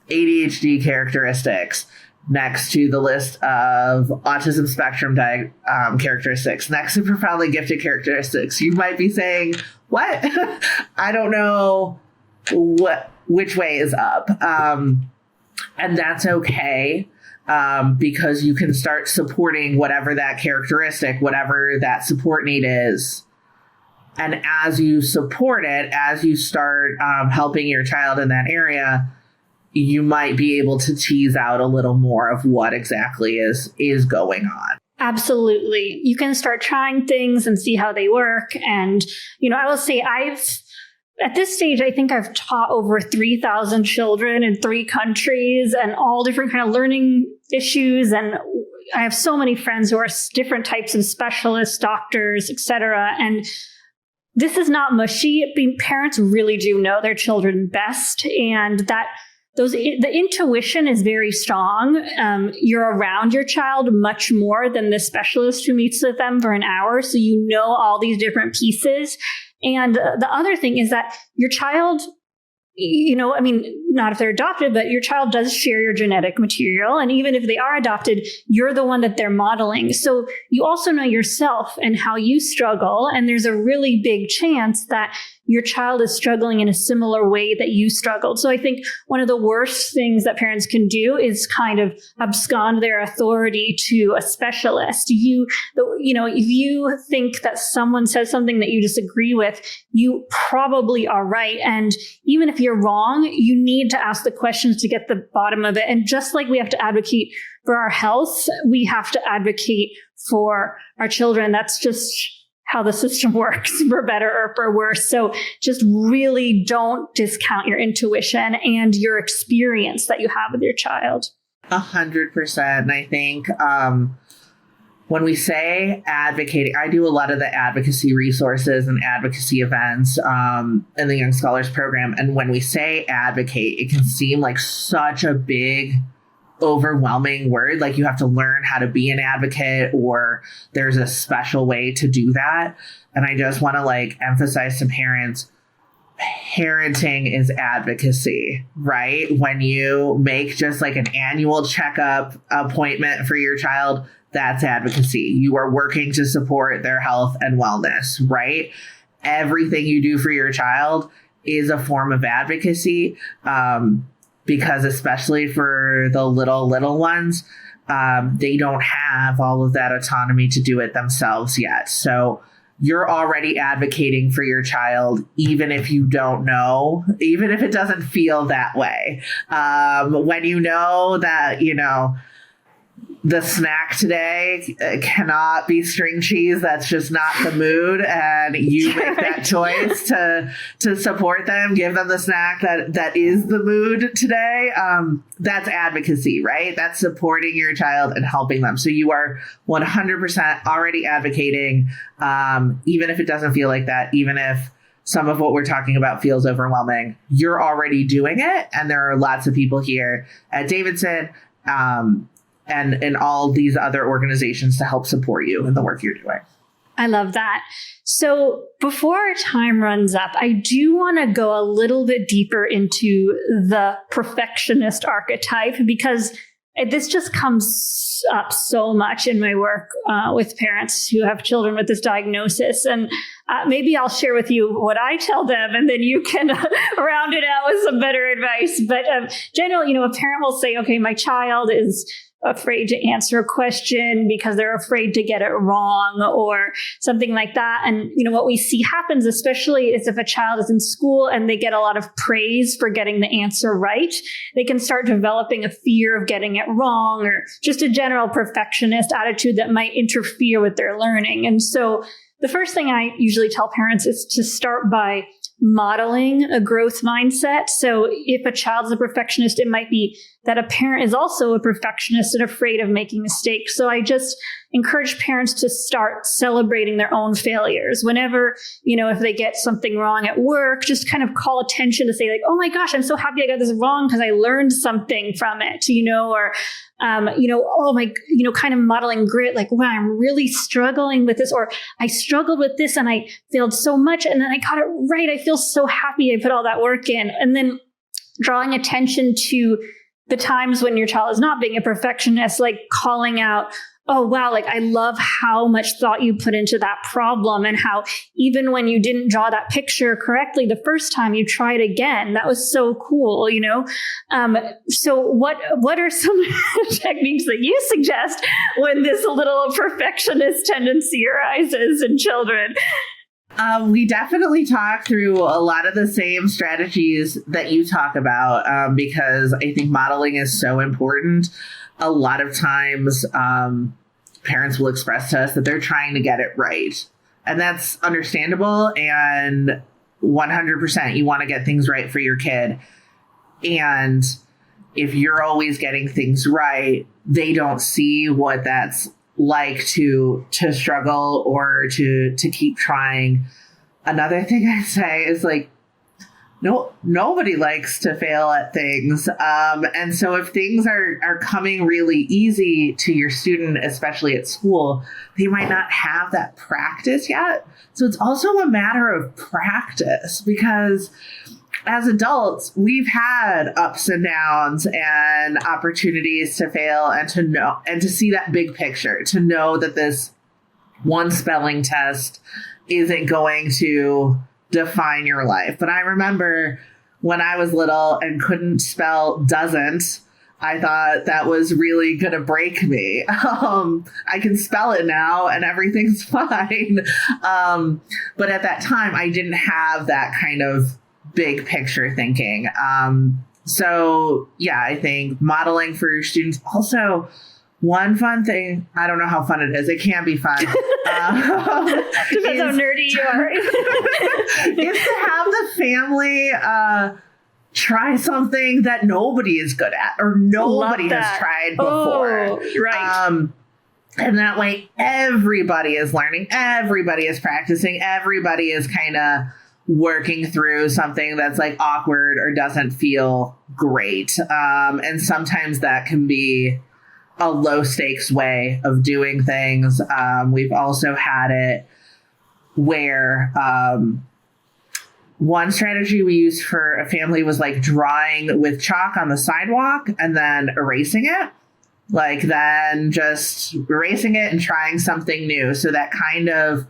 ADHD characteristics next to the list of autism spectrum characteristics, next to profoundly gifted characteristics, you might be saying, what? I don't know which way is up. And that's okay. Because you can start supporting whatever that characteristic, whatever that support need is. And as you support it, as you start helping your child in that area, you might be able to tease out a little more of what exactly is going on. Absolutely. You can start trying things and see how they work. And, I will say at this stage, I think I've taught over 3,000 children in 3 countries and all different kind of learning issues. And I have so many friends who are different types of specialists, doctors, etc. And this is not mushy. Parents really do know their children best, and that the intuition is very strong. You're around your child much more than the specialist who meets with them for an hour. So you know all these different pieces. And the other thing is that your child, not if they're adopted, but your child does share your genetic material. And even if they are adopted, you're the one that they're modeling. So you also know yourself and how you struggle. And there's a really big chance that your child is struggling in a similar way that you struggled. So I think one of the worst things that parents can do is kind of abscond their authority to a specialist. If you think that someone says something that you disagree with, you probably are right. And even if you're wrong, you need to ask the questions to get the bottom of it. And just like we have to advocate for our health, we have to advocate for our children. That's just how the system works, for better or for worse. So just really don't discount your intuition and your experience that you have with your child. 100%. And I think when we say advocating, I do a lot of the advocacy resources and advocacy events in the Young Scholars Program. And when we say advocate, it can seem like such a big, overwhelming word. Like you have to learn how to be an advocate, or there's a special way to do that. And I just want to emphasize to parents, parenting is advocacy, right? When you make just an annual checkup appointment for your child, that's advocacy. You are working to support their health and wellness, right? Everything you do for your child is a form of advocacy, because especially for the little ones, they don't have all of that autonomy to do it themselves yet. So you're already advocating for your child, even if you don't know, even if it doesn't feel that way. When you know that, the snack today cannot be string cheese, that's just not the mood, and you make that choice to support them, give them the snack that is the mood today, that's advocacy, right? That's supporting your child and helping them. So you are 100% already advocating, even if it doesn't feel like that, even if some of what we're talking about feels overwhelming, you're already doing it. And there are lots of people here at Davidson, and all these other organizations to help support you in the work you're doing. I love that. So before our time runs up, I do want to go a little bit deeper into the perfectionist archetype, because this just comes up so much in my work with parents who have children with this diagnosis. And maybe I'll share with you what I tell them, and then you can round it out with some better advice. But generally, a parent will say, okay, my child is afraid to answer a question because they're afraid to get it wrong or something like that. And, what we see happens, especially is if a child is in school and they get a lot of praise for getting the answer right, they can start developing a fear of getting it wrong, or just a general perfectionist attitude that might interfere with their learning. And so the first thing I usually tell parents is to start by modeling a growth mindset. So if a child is a perfectionist, it might be that a parent is also a perfectionist and afraid of making mistakes. So I just encourage parents to start celebrating their own failures. Whenever, if they get something wrong at work, just kind of call attention to say like, oh my gosh, I'm so happy I got this wrong because I learned something from it, or oh my, kind of modeling grit, like, wow, I'm really struggling with this, or I struggled with this and I failed so much and then I got it right. I feel so happy I put all that work in. And then drawing attention to the times when your child is not being a perfectionist, like calling out, oh, wow, like I love how much thought you put into that problem, and how even when you didn't draw that picture correctly the first time, you tried again. That was so cool, So what are some techniques that you suggest when this little perfectionist tendency arises in children? We definitely talk through a lot of the same strategies that you talk about, because I think modeling is so important. A lot of times, parents will express to us that they're trying to get it right. And that's understandable. And 100%, you want to get things right for your kid. And if you're always getting things right, they don't see what that's like to struggle or to keep trying. Another thing I say is like, nobody likes to fail at things. And so if things are coming really easy to your student, especially at school, they might not have that practice yet. So it's also a matter of practice, because as adults, we've had ups and downs and opportunities to fail, and to know and to see that big picture, to know that this one spelling test isn't going to define your life. But I remember when I was little and couldn't spell doesn't, I thought that was really going to break me. I can spell it now and everything's fine. But at that time, I didn't have that kind of big picture thinking. So yeah, I think modeling for your students. Also, one fun thing, I don't know how fun it is. It can be fun. Depends how nerdy you are. Is to have the family try something that nobody is good at or nobody has tried before. Oh, right. And that way everybody is learning, everybody is practicing, everybody is kind of working through something that's like awkward or doesn't feel great. And sometimes that can be a low stakes way of doing things. We've also had it where one strategy we used for a family was like drawing with chalk on the sidewalk and then erasing it. than just erasing it and trying something new. So that kind of,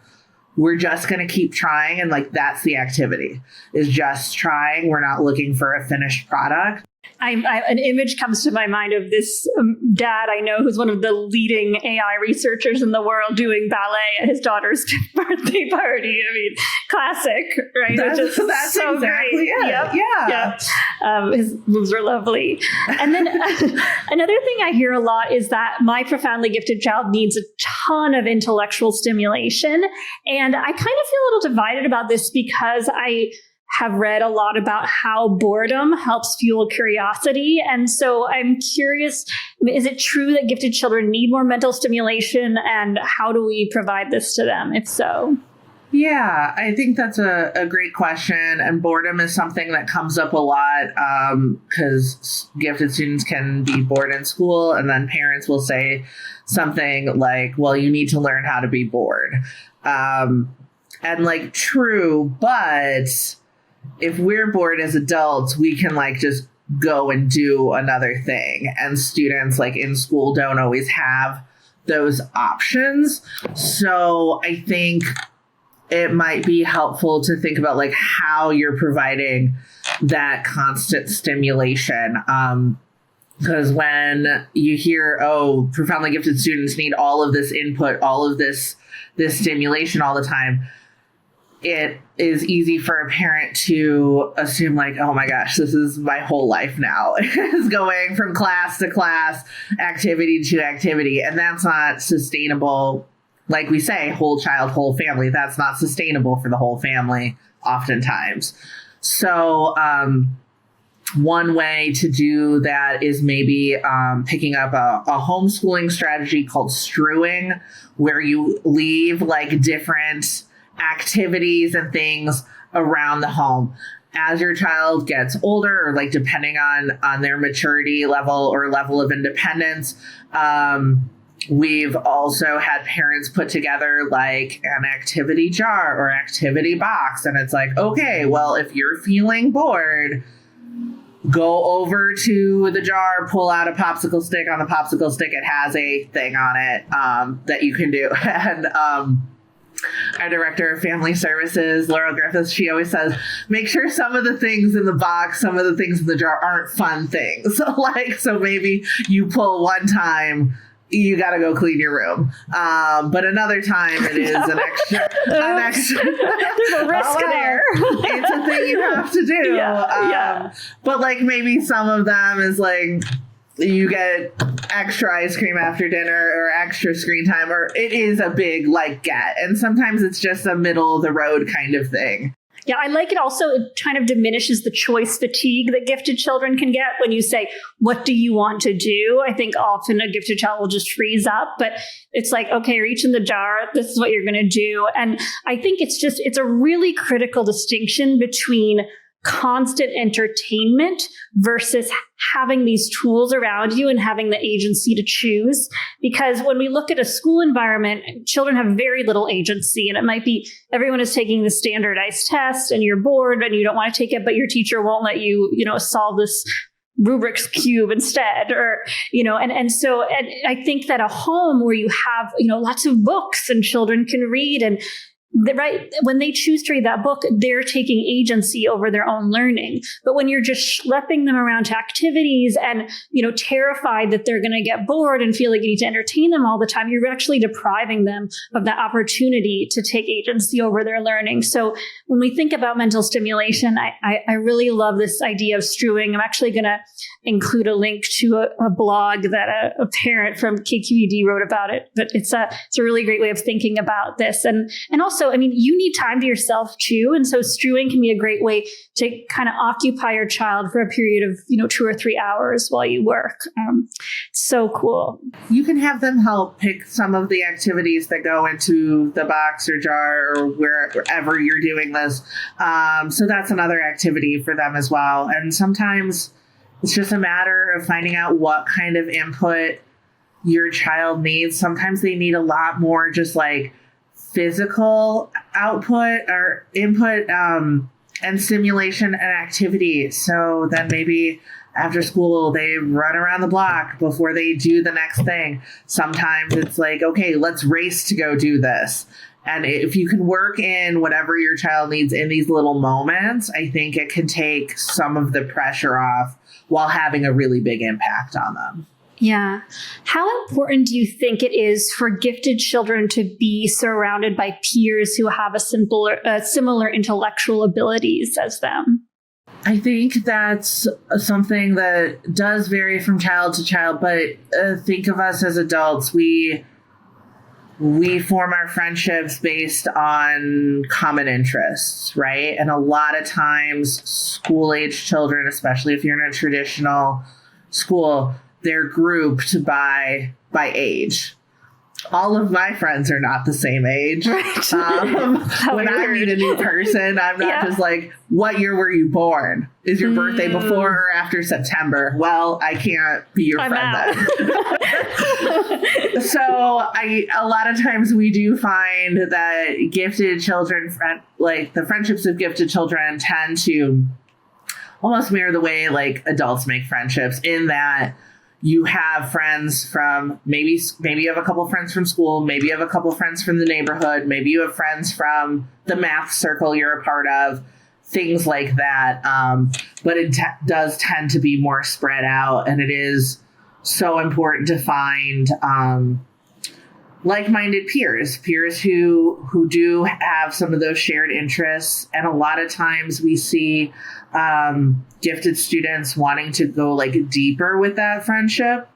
we're just going to keep trying. And that's the activity, is just trying. We're not looking for a finished product. An image comes to my mind of this dad I know who's one of the leading AI researchers in the world doing ballet at his daughter's birthday party. I mean, classic, right? That's so exactly great. It. Yep. His moves are lovely. And then another thing I hear a lot is that my profoundly gifted child needs a ton of intellectual stimulation. And I kind of feel a little divided about this because I have read a lot about how boredom helps fuel curiosity. And so I'm curious, is it true that gifted children need more mental stimulation? And how do we provide this to them, if so? Yeah, I think that's a great question. And boredom is something that comes up a lot because gifted students can be bored in school. And then parents will say something like, well, you need to learn how to be bored. And true, but if we're bored as adults, we can just go and do another thing. And students in school don't always have those options. So I think it might be helpful to think about how you're providing that constant stimulation. Because when you hear, oh, profoundly gifted students need all of this input, all of this stimulation all the time, it is easy for a parent to assume oh my gosh, this is my whole life now. It's going from class to class, activity to activity. And that's not sustainable. Like we say, whole child, whole family. That's not sustainable for the whole family oftentimes. So one way to do that is maybe picking up a homeschooling strategy called strewing, where you leave different activities and things around the home. As your child gets older, or depending on their maturity level or level of independence, we've also had parents put together an activity jar or activity box. And it's okay, well, if you're feeling bored, go over to the jar, pull out a popsicle stick. On the popsicle stick, it has a thing on it that you can do. And our director of family services, Laurel Griffiths, she always says, make sure some of the things in the box, some of the things in the jar aren't fun things. So maybe you pull one time, you got to go clean your room. But another time it is an extra. There's a risk there. It's a thing you have to do. Yeah. But maybe some of them is you get extra ice cream after dinner or extra screen time, or it is a big get. And sometimes it's just a middle of the road kind of thing. Yeah, I like it also. It kind of diminishes the choice fatigue that gifted children can get when you say, what do you want to do? I think often a gifted child will just freeze up, but it's okay, reach in the jar. This is what you're going to do. And I think it's a really critical distinction between constant entertainment versus having these tools around you and having the agency to choose. Because when we look at a school environment, children have very little agency, and it might be everyone is taking the standardized test and you're bored and you don't want to take it, but your teacher won't let you, solve this Rubik's Cube instead, or, so I think that a home where you have, lots of books and children can read, and when they choose to read that book, they're taking agency over their own learning. But when you're just schlepping them around to activities and, terrified that they're going to get bored and feel like you need to entertain them all the time, you're actually depriving them of that opportunity to take agency over their learning. So when we think about mental stimulation, I really love this idea of strewing. I'm actually going to include a link to a blog that a parent from KQED wrote about it. But it's a really great way of thinking about this. And also, you need time to yourself too. And so strewing can be a great way to kind of occupy your child for a period of, 2 or 3 hours while you work. So cool. You can have them help pick some of the activities that go into the box or jar or wherever you're doing this. So that's another activity for them as well. And sometimes it's just a matter of finding out what kind of input your child needs. Sometimes they need a lot more just physical output or input and stimulation and activity. So then maybe after school, they run around the block before they do the next thing. Sometimes it's like, okay, let's race to go do this. And if you can work in whatever your child needs in these little moments, I think it can take some of the pressure off while having a really big impact on them. Yeah. How important do you think it is for gifted children to be surrounded by peers who have similar intellectual abilities as them? I think that's something that does vary from child to child, but think of us as adults. We form our friendships based on common interests, right? And a lot of times school-age children, especially if you're in a traditional school, they're grouped by age. All of my friends are not the same age. Right. When I meet a new person, I'm not just like, what year were you born? Is your birthday before or after September? Well, I can't be your friend then. So a lot of times we do find that gifted children, like the friendships of gifted children tend to almost mirror the way like adults make friendships, in that you have friends from maybe you have a couple friends from school, maybe you have a couple friends from the neighborhood, maybe you have friends from the math circle you're a part of, things like that. But it does tend to be more spread out, and it is so important to find like-minded peers who do have some of those shared interests. And a lot of times we see gifted students wanting to go like deeper with that friendship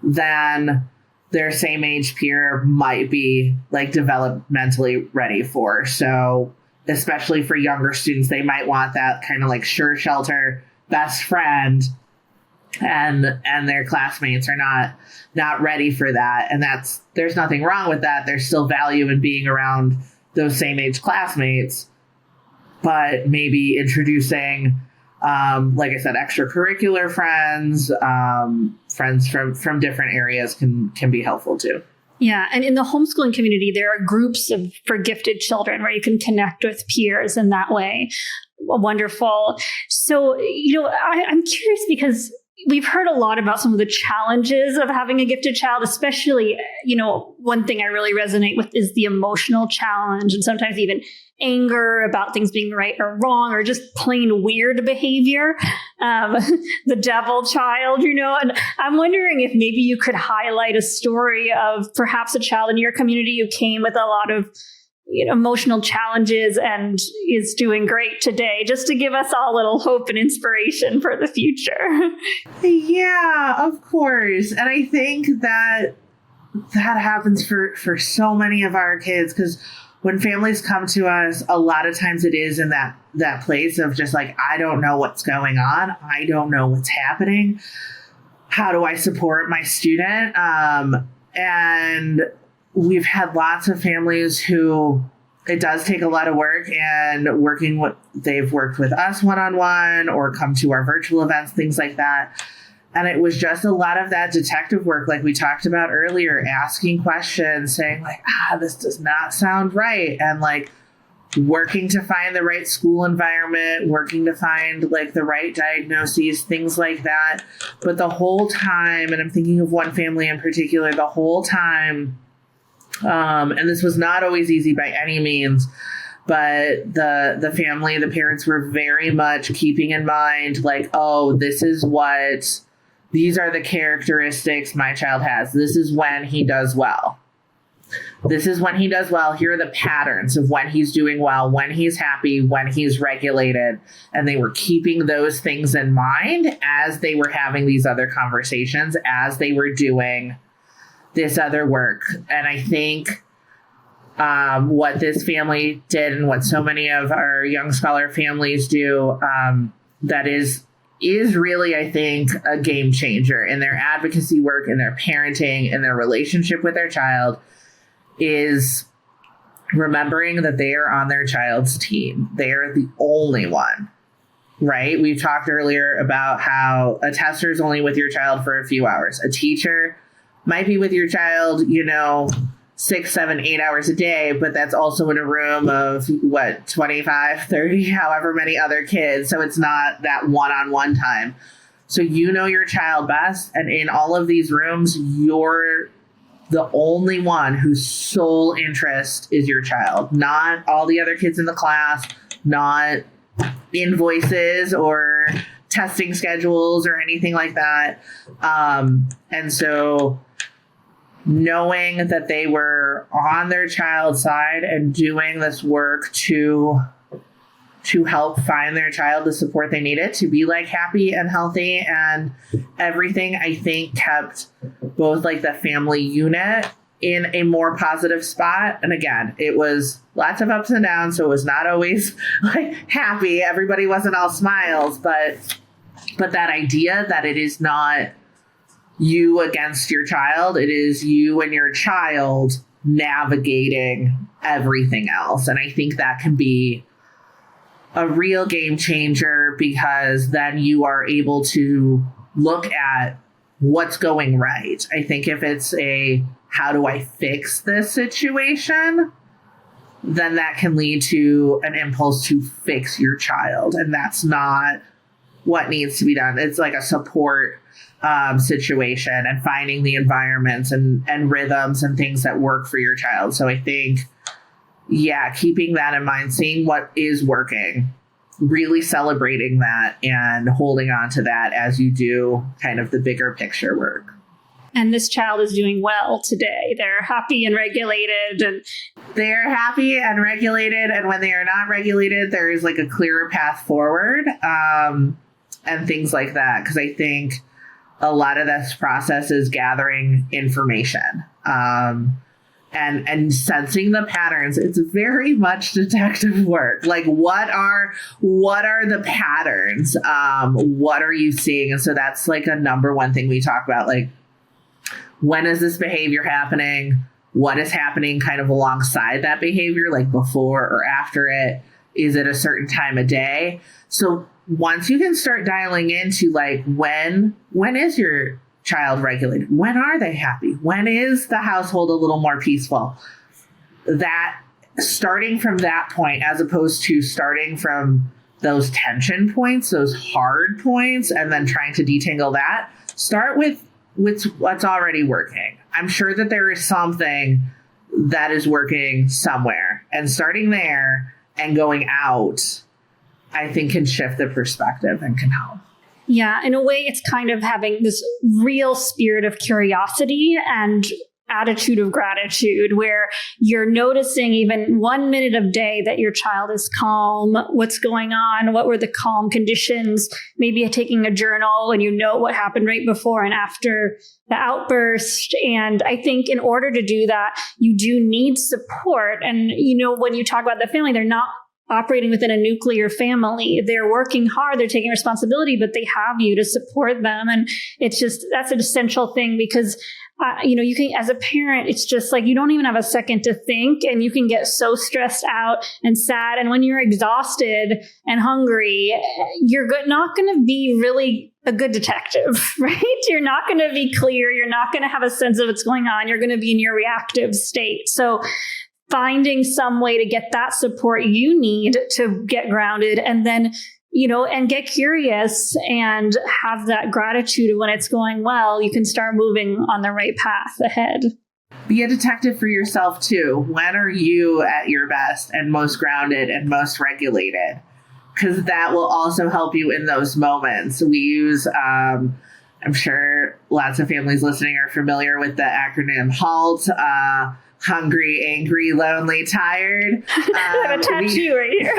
than their same age peer might be like developmentally ready for. So especially for younger students, they might want that kind of like sure shelter best friend, and their classmates are not ready for that. And there's nothing wrong with that. There's still value in being around those same age classmates, but maybe introducing, like I said, extracurricular friends, friends from different areas can be helpful too. Yeah. And in the homeschooling community, there are groups for gifted children where you can connect with peers in that way. Wonderful. So, I'm curious because we've heard a lot about some of the challenges of having a gifted child, especially, one thing I really resonate with is the emotional challenge, and sometimes even anger about things being right or wrong, or just plain weird behavior. The devil child, and I'm wondering if maybe you could highlight a story of perhaps a child in your community who came with a lot of emotional challenges and is doing great today, just to give us all a little hope and inspiration for the future. Yeah, of course. And I think that happens for so many of our kids, because when families come to us, a lot of times it is in that place of just like, I don't know what's going on. I don't know what's happening. How do I support my student? And we've had lots of families who it does take a lot of work, and they've worked with us one-on-one or come to our virtual events, things like that. And it was just a lot of that detective work, like we talked about earlier, asking questions, saying like, this does not sound right. And like working to find the right school environment, working to find like the right diagnoses, things like that. But the whole time, and I'm thinking of one family in particular, the whole time, and this was not always easy by any means, but the family, the parents were very much keeping in mind, like, these are the characteristics my child has. This is when he does well. This is when he does well. Here are the patterns of when he's doing well, when he's happy, when he's regulated. And they were keeping those things in mind as they were having these other conversations, as they were doing this other work. And I think what this family did, and what so many of our young scholar families do, that is really, I think, a game changer in their advocacy work, in their parenting, in their relationship with their child, is remembering that they are on their child's team. They are the only one, right? We've talked earlier about how a tester is only with your child for a few hours. A teacher might be with your child, 6, 7, 8 hours a day, but that's also in a room of 25, 30, however many other kids. So it's not that one-on-one time. So you know your child best. And in all of these rooms, you're the only one whose sole interest is your child, not all the other kids in the class, not invoices or testing schedules or anything like that. And so knowing that they were on their child's side and doing this work to help find their child the support they needed to be like happy and healthy and everything, I think kept both like the family unit in a more positive spot. And again, it was lots of ups and downs. So it was not always like happy. Everybody wasn't all smiles, but that idea that it is not you against your child, it is you and your child navigating everything else. And I think that can be a real game changer, because then you are able to look at what's going right. I think if it's a, how do I fix this situation? Then that can lead to an impulse to fix your child. And that's not what needs to be done. It's like a support situation and finding the environments and rhythms and things that work for your child. So I think, yeah, keeping that in mind, seeing what is working, really celebrating that and holding on to that as you do kind of the bigger picture work. And this child is doing well today. They're happy and regulated. And they're happy and regulated. And when they are not regulated, there is like a clearer path forward and things like that. Because I think a lot of this process is gathering information and sensing the patterns. It's very much detective work. Like, what are the patterns? What are you seeing? And so that's like a number one thing we talk about. Like, when is this behavior happening? What is happening kind of alongside that behavior, like before or after it? Is it a certain time of day? So once you can start dialing into like, when is your child regulated? When are they happy? When is the household a little more peaceful? That starting from that point, as opposed to starting from those tension points, those hard points, and then trying to detangle that, start with what's already working. I'm sure that there is something that is working somewhere, and starting there and going out, I think, can shift the perspective and can help. yeah, in a way, it's kind of having this real spirit of curiosity and attitude of gratitude, where you're noticing even 1 minute of day that your child is calm, what's going on, what were the calm conditions, maybe taking a journal and you know what happened right before and after the outburst. And I think in order to do that, you do need support. And, you know, when you talk about the family, they're not operating within a nuclear family. They're working hard, they're taking responsibility, but they have you to support them. And it's just, that's an essential thing, because you know, you can, as a parent, it's just like, you don't even have a second to think, and you can get so stressed out and sad. And when you're exhausted and hungry, you're not going to be really a good detective, right? You're not going to be clear. You're not going to have a sense of what's going on. You're going to be in your reactive state. So finding some way to get that support you need to get grounded, and then, you know, and get curious and have that gratitude when it's going well, you can start moving on the right path ahead. Be a detective for yourself too. When are you at your best and most grounded and most regulated? Because that will also help you in those moments. We use, I'm sure lots of families listening are familiar with the acronym HALT, hungry, angry, lonely, tired. I have a tattoo right here.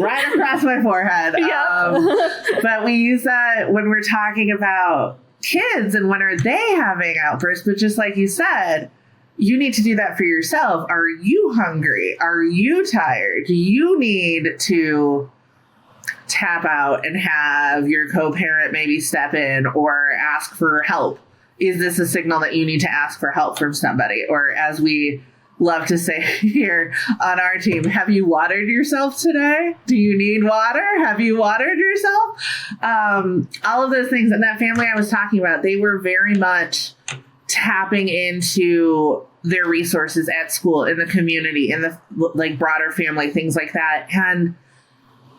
Right across my forehead. Yeah. But we use that when we're talking about kids and when are they having outbursts. But just like you said, you need to do that for yourself. Are you hungry? Are you tired? Do you need to tap out and have your co-parent maybe step in or ask for help? Is this a signal that you need to ask for help from somebody? Or, as we love to say here on our team, have you watered yourself today? Do you need water? Have you watered yourself? All of those things. And that family I was talking about, they were very much tapping into their resources at school, in the community, in the like broader family, things like that. And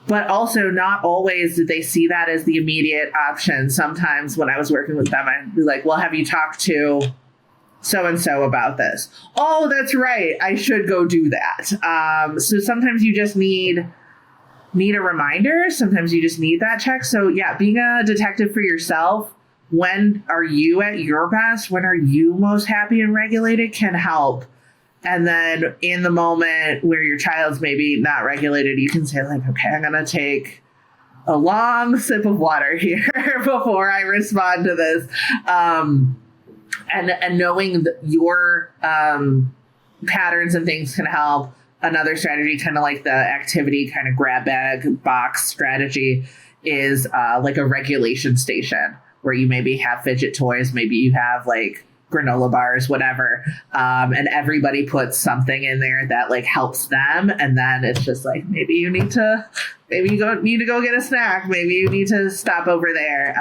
But also not always did they see that as the immediate option. Sometimes when I was working with them, I'd be like, well, have you talked to so-and-so about this? Oh, that's right. I should go do that. So sometimes you just need a reminder. Sometimes you just need that check. So yeah, being a detective for yourself, when are you at your best? When are you most happy and regulated can help. And then in the moment where your child's maybe not regulated, you can say like, okay, I'm going to take a long sip of water here before I respond to this. And knowing that your patterns and things can help. Another strategy, kind of like the activity kind of grab bag box strategy, is like a regulation station where you maybe have fidget toys, maybe you have like granola bars, whatever. And everybody puts something in there that like helps them. And then it's just like, maybe you need to go get a snack. Maybe you need to stop over there.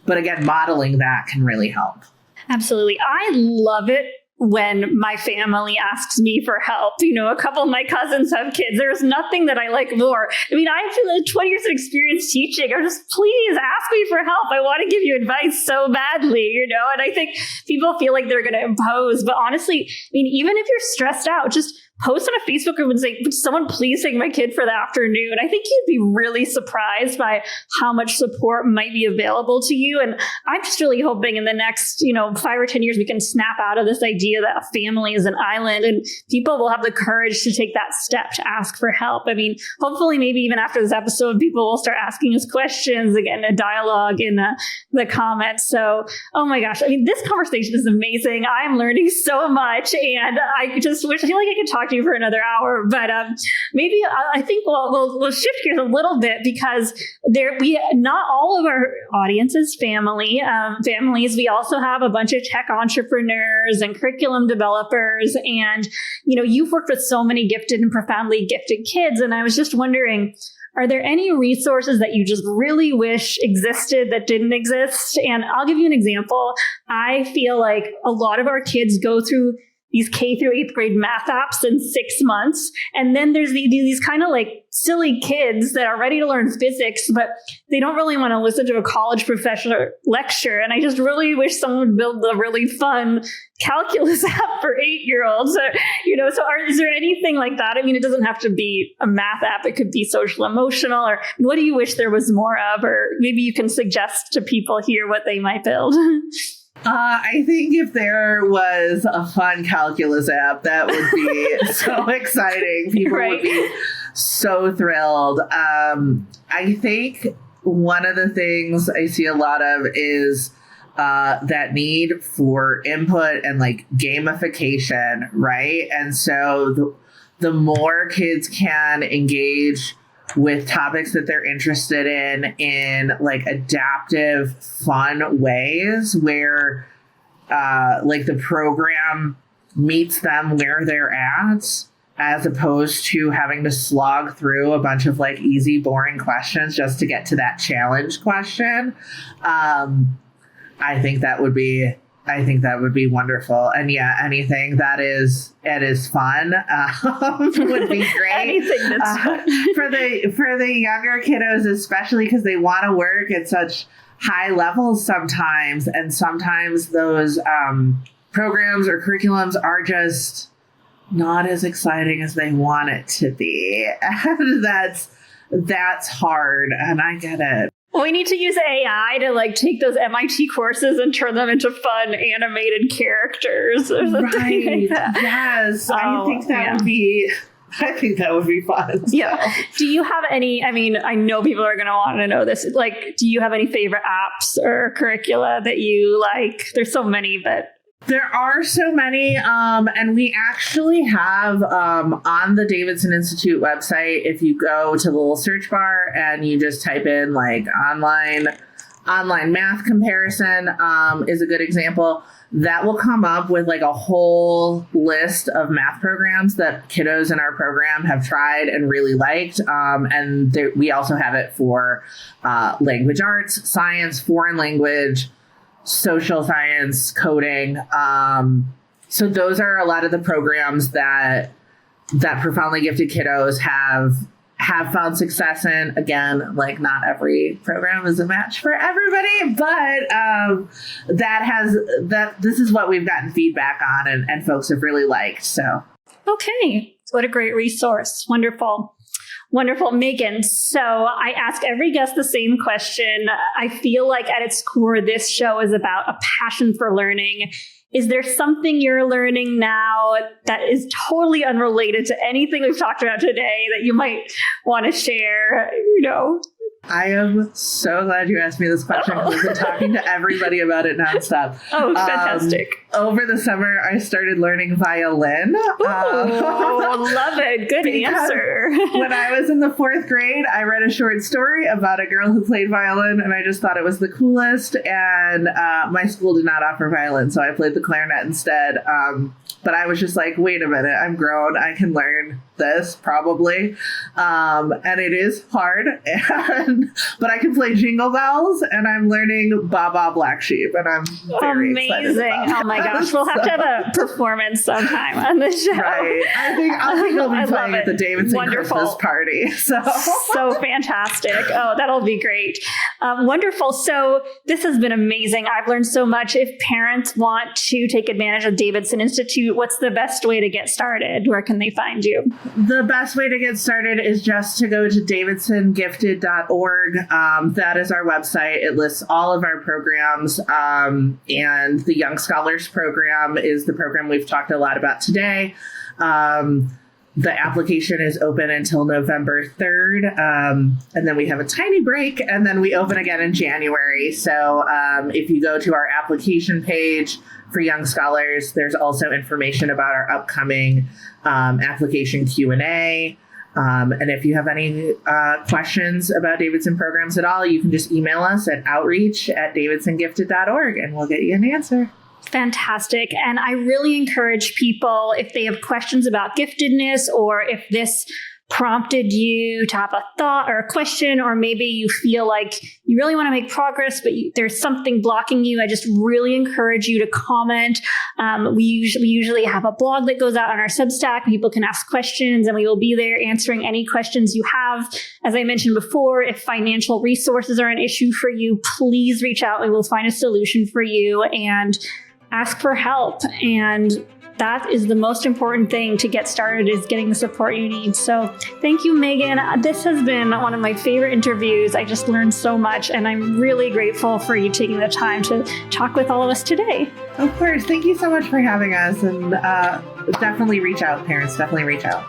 But again, modeling that can really help. Absolutely. I love it when my family asks me for help. You know, a couple of my cousins have kids. There's nothing that I like more. I mean, I feel like 20 years of experience teaching. I'm just, please ask me for help. I want to give you advice so badly, you know? And I think people feel like they're going to impose. But honestly, I mean, even if you're stressed out, just post on a Facebook group and say, would someone please take my kid for the afternoon? I think you'd be really surprised by how much support might be available to you. And I'm just really hoping in the next, 5 or 10 years, we can snap out of this idea that a family is an island and people will have the courage to take that step to ask for help. I mean, hopefully, maybe even after this episode, people will start asking us questions, again, a dialogue in the comments. So, oh my gosh, I mean, this conversation is amazing. I'm learning so much, and I feel like I could talk to you for another hour, but maybe I think we'll shift gears a little bit, because not all of our audience is families. We also have a bunch of tech entrepreneurs and curriculum developers, and you've worked with so many gifted and profoundly gifted kids, and I was just wondering, are there any resources that you just really wish existed that didn't exist? And I'll give you an example. I feel like a lot of our kids go through these K through 8th grade math apps in 6 months. And then there's these kind of like silly kids that are ready to learn physics, but they don't really want to listen to a college professor lecture. And I just really wish someone would build a really fun calculus app for 8-year-olds. Is there anything like that? I mean, it doesn't have to be a math app. It could be social emotional, or what do you wish there was more of? Or maybe you can suggest to people here what they might build. I think if there was a fun calculus app, that would be so exciting. People would be so thrilled. I think one of the things I see a lot of is that need for input and like gamification, right? And so the more kids can engage with topics that they're interested in like adaptive, fun ways where like the program meets them where they're at, as opposed to having to slog through a bunch of like easy, boring questions just to get to that challenge question. I think that would be wonderful. And yeah, anything that is fun would be great. Anything that's fun. for the younger kiddos, especially because they want to work at such high levels sometimes, and sometimes those programs or curriculums are just not as exciting as they want it to be, and that's hard, and I get it. Well, we need to use AI to like take those MIT courses and turn them into fun animated characters or something like that. Yes. I think that would be fun. So. Yeah. Do you have any, I mean, I know people are going to want to know this. Like, do you have any favorite apps or curricula that you like? There's so many, but... There are so many, and we actually have on the Davidson Institute website, if you go to the little search bar and you just type in like online math comparison is a good example, that will come up with like a whole list of math programs that kiddos in our program have tried and really liked. And we also have it for language arts, science, foreign language, social science, coding. So those are a lot of the programs that profoundly gifted kiddos have have found success in. Again, like not every program is a match for everybody, but this is what we've gotten feedback on and folks have really liked. So. Okay. What a great resource. Wonderful. Wonderful. Megan, so I ask every guest the same question. I feel like at its core, this show is about a passion for learning. Is there something you're learning now that is totally unrelated to anything we've talked about today that you might want to share? I am so glad you asked me this question because I've been talking to everybody about it nonstop. Oh, fantastic. Over the summer, I started learning violin. Love it. Good answer. When I was in the 4th grade, I read a short story about a girl who played violin, and I just thought it was the coolest. And my school did not offer violin, so I played the clarinet instead. But I was just like, wait a minute, I'm grown. I can learn this probably. And it is hard, but I can play Jingle Bells and I'm learning Ba Ba Black Sheep and I'm very excited about it. Oh my gosh. We'll have to have a performance sometime on the show. Right. I think I'll be playing at the Davidson Christmas party. So fantastic. Oh, that'll be great. Wonderful. So this has been amazing. I've learned so much. If parents want to take advantage of Davidson Institute, what's the best way to get started? Where can they find you? The best way to get started is just to go to davidsongifted.org. That is our website. It lists all of our programs. And the Young Scholars program is the program we've talked a lot about today. The application is open until November 3rd. And then we have a tiny break and then we open again in January. So if you go to our application page for Young Scholars, there's also information about our upcoming application Q&A. And if you have any questions about Davidson programs at all, you can just email us at outreach@davidsongifted.org and we'll get you an answer. Fantastic. And I really encourage people, if they have questions about giftedness or if this prompted you to have a thought or a question, or maybe you feel like you really want to make progress, but there's something blocking you, I just really encourage you to comment. We usually have a blog that goes out on our Substack. People can ask questions and we will be there answering any questions you have. As I mentioned before, if financial resources are an issue for you, please reach out. We will find a solution for you and ask for help. And that is the most important thing to get started, is getting the support you need. So thank you, Megan. This has been one of my favorite interviews. I just learned so much, and I'm really grateful for you taking the time to talk with all of us today. Of course. Thank you so much for having us. And definitely reach out, parents. Definitely reach out.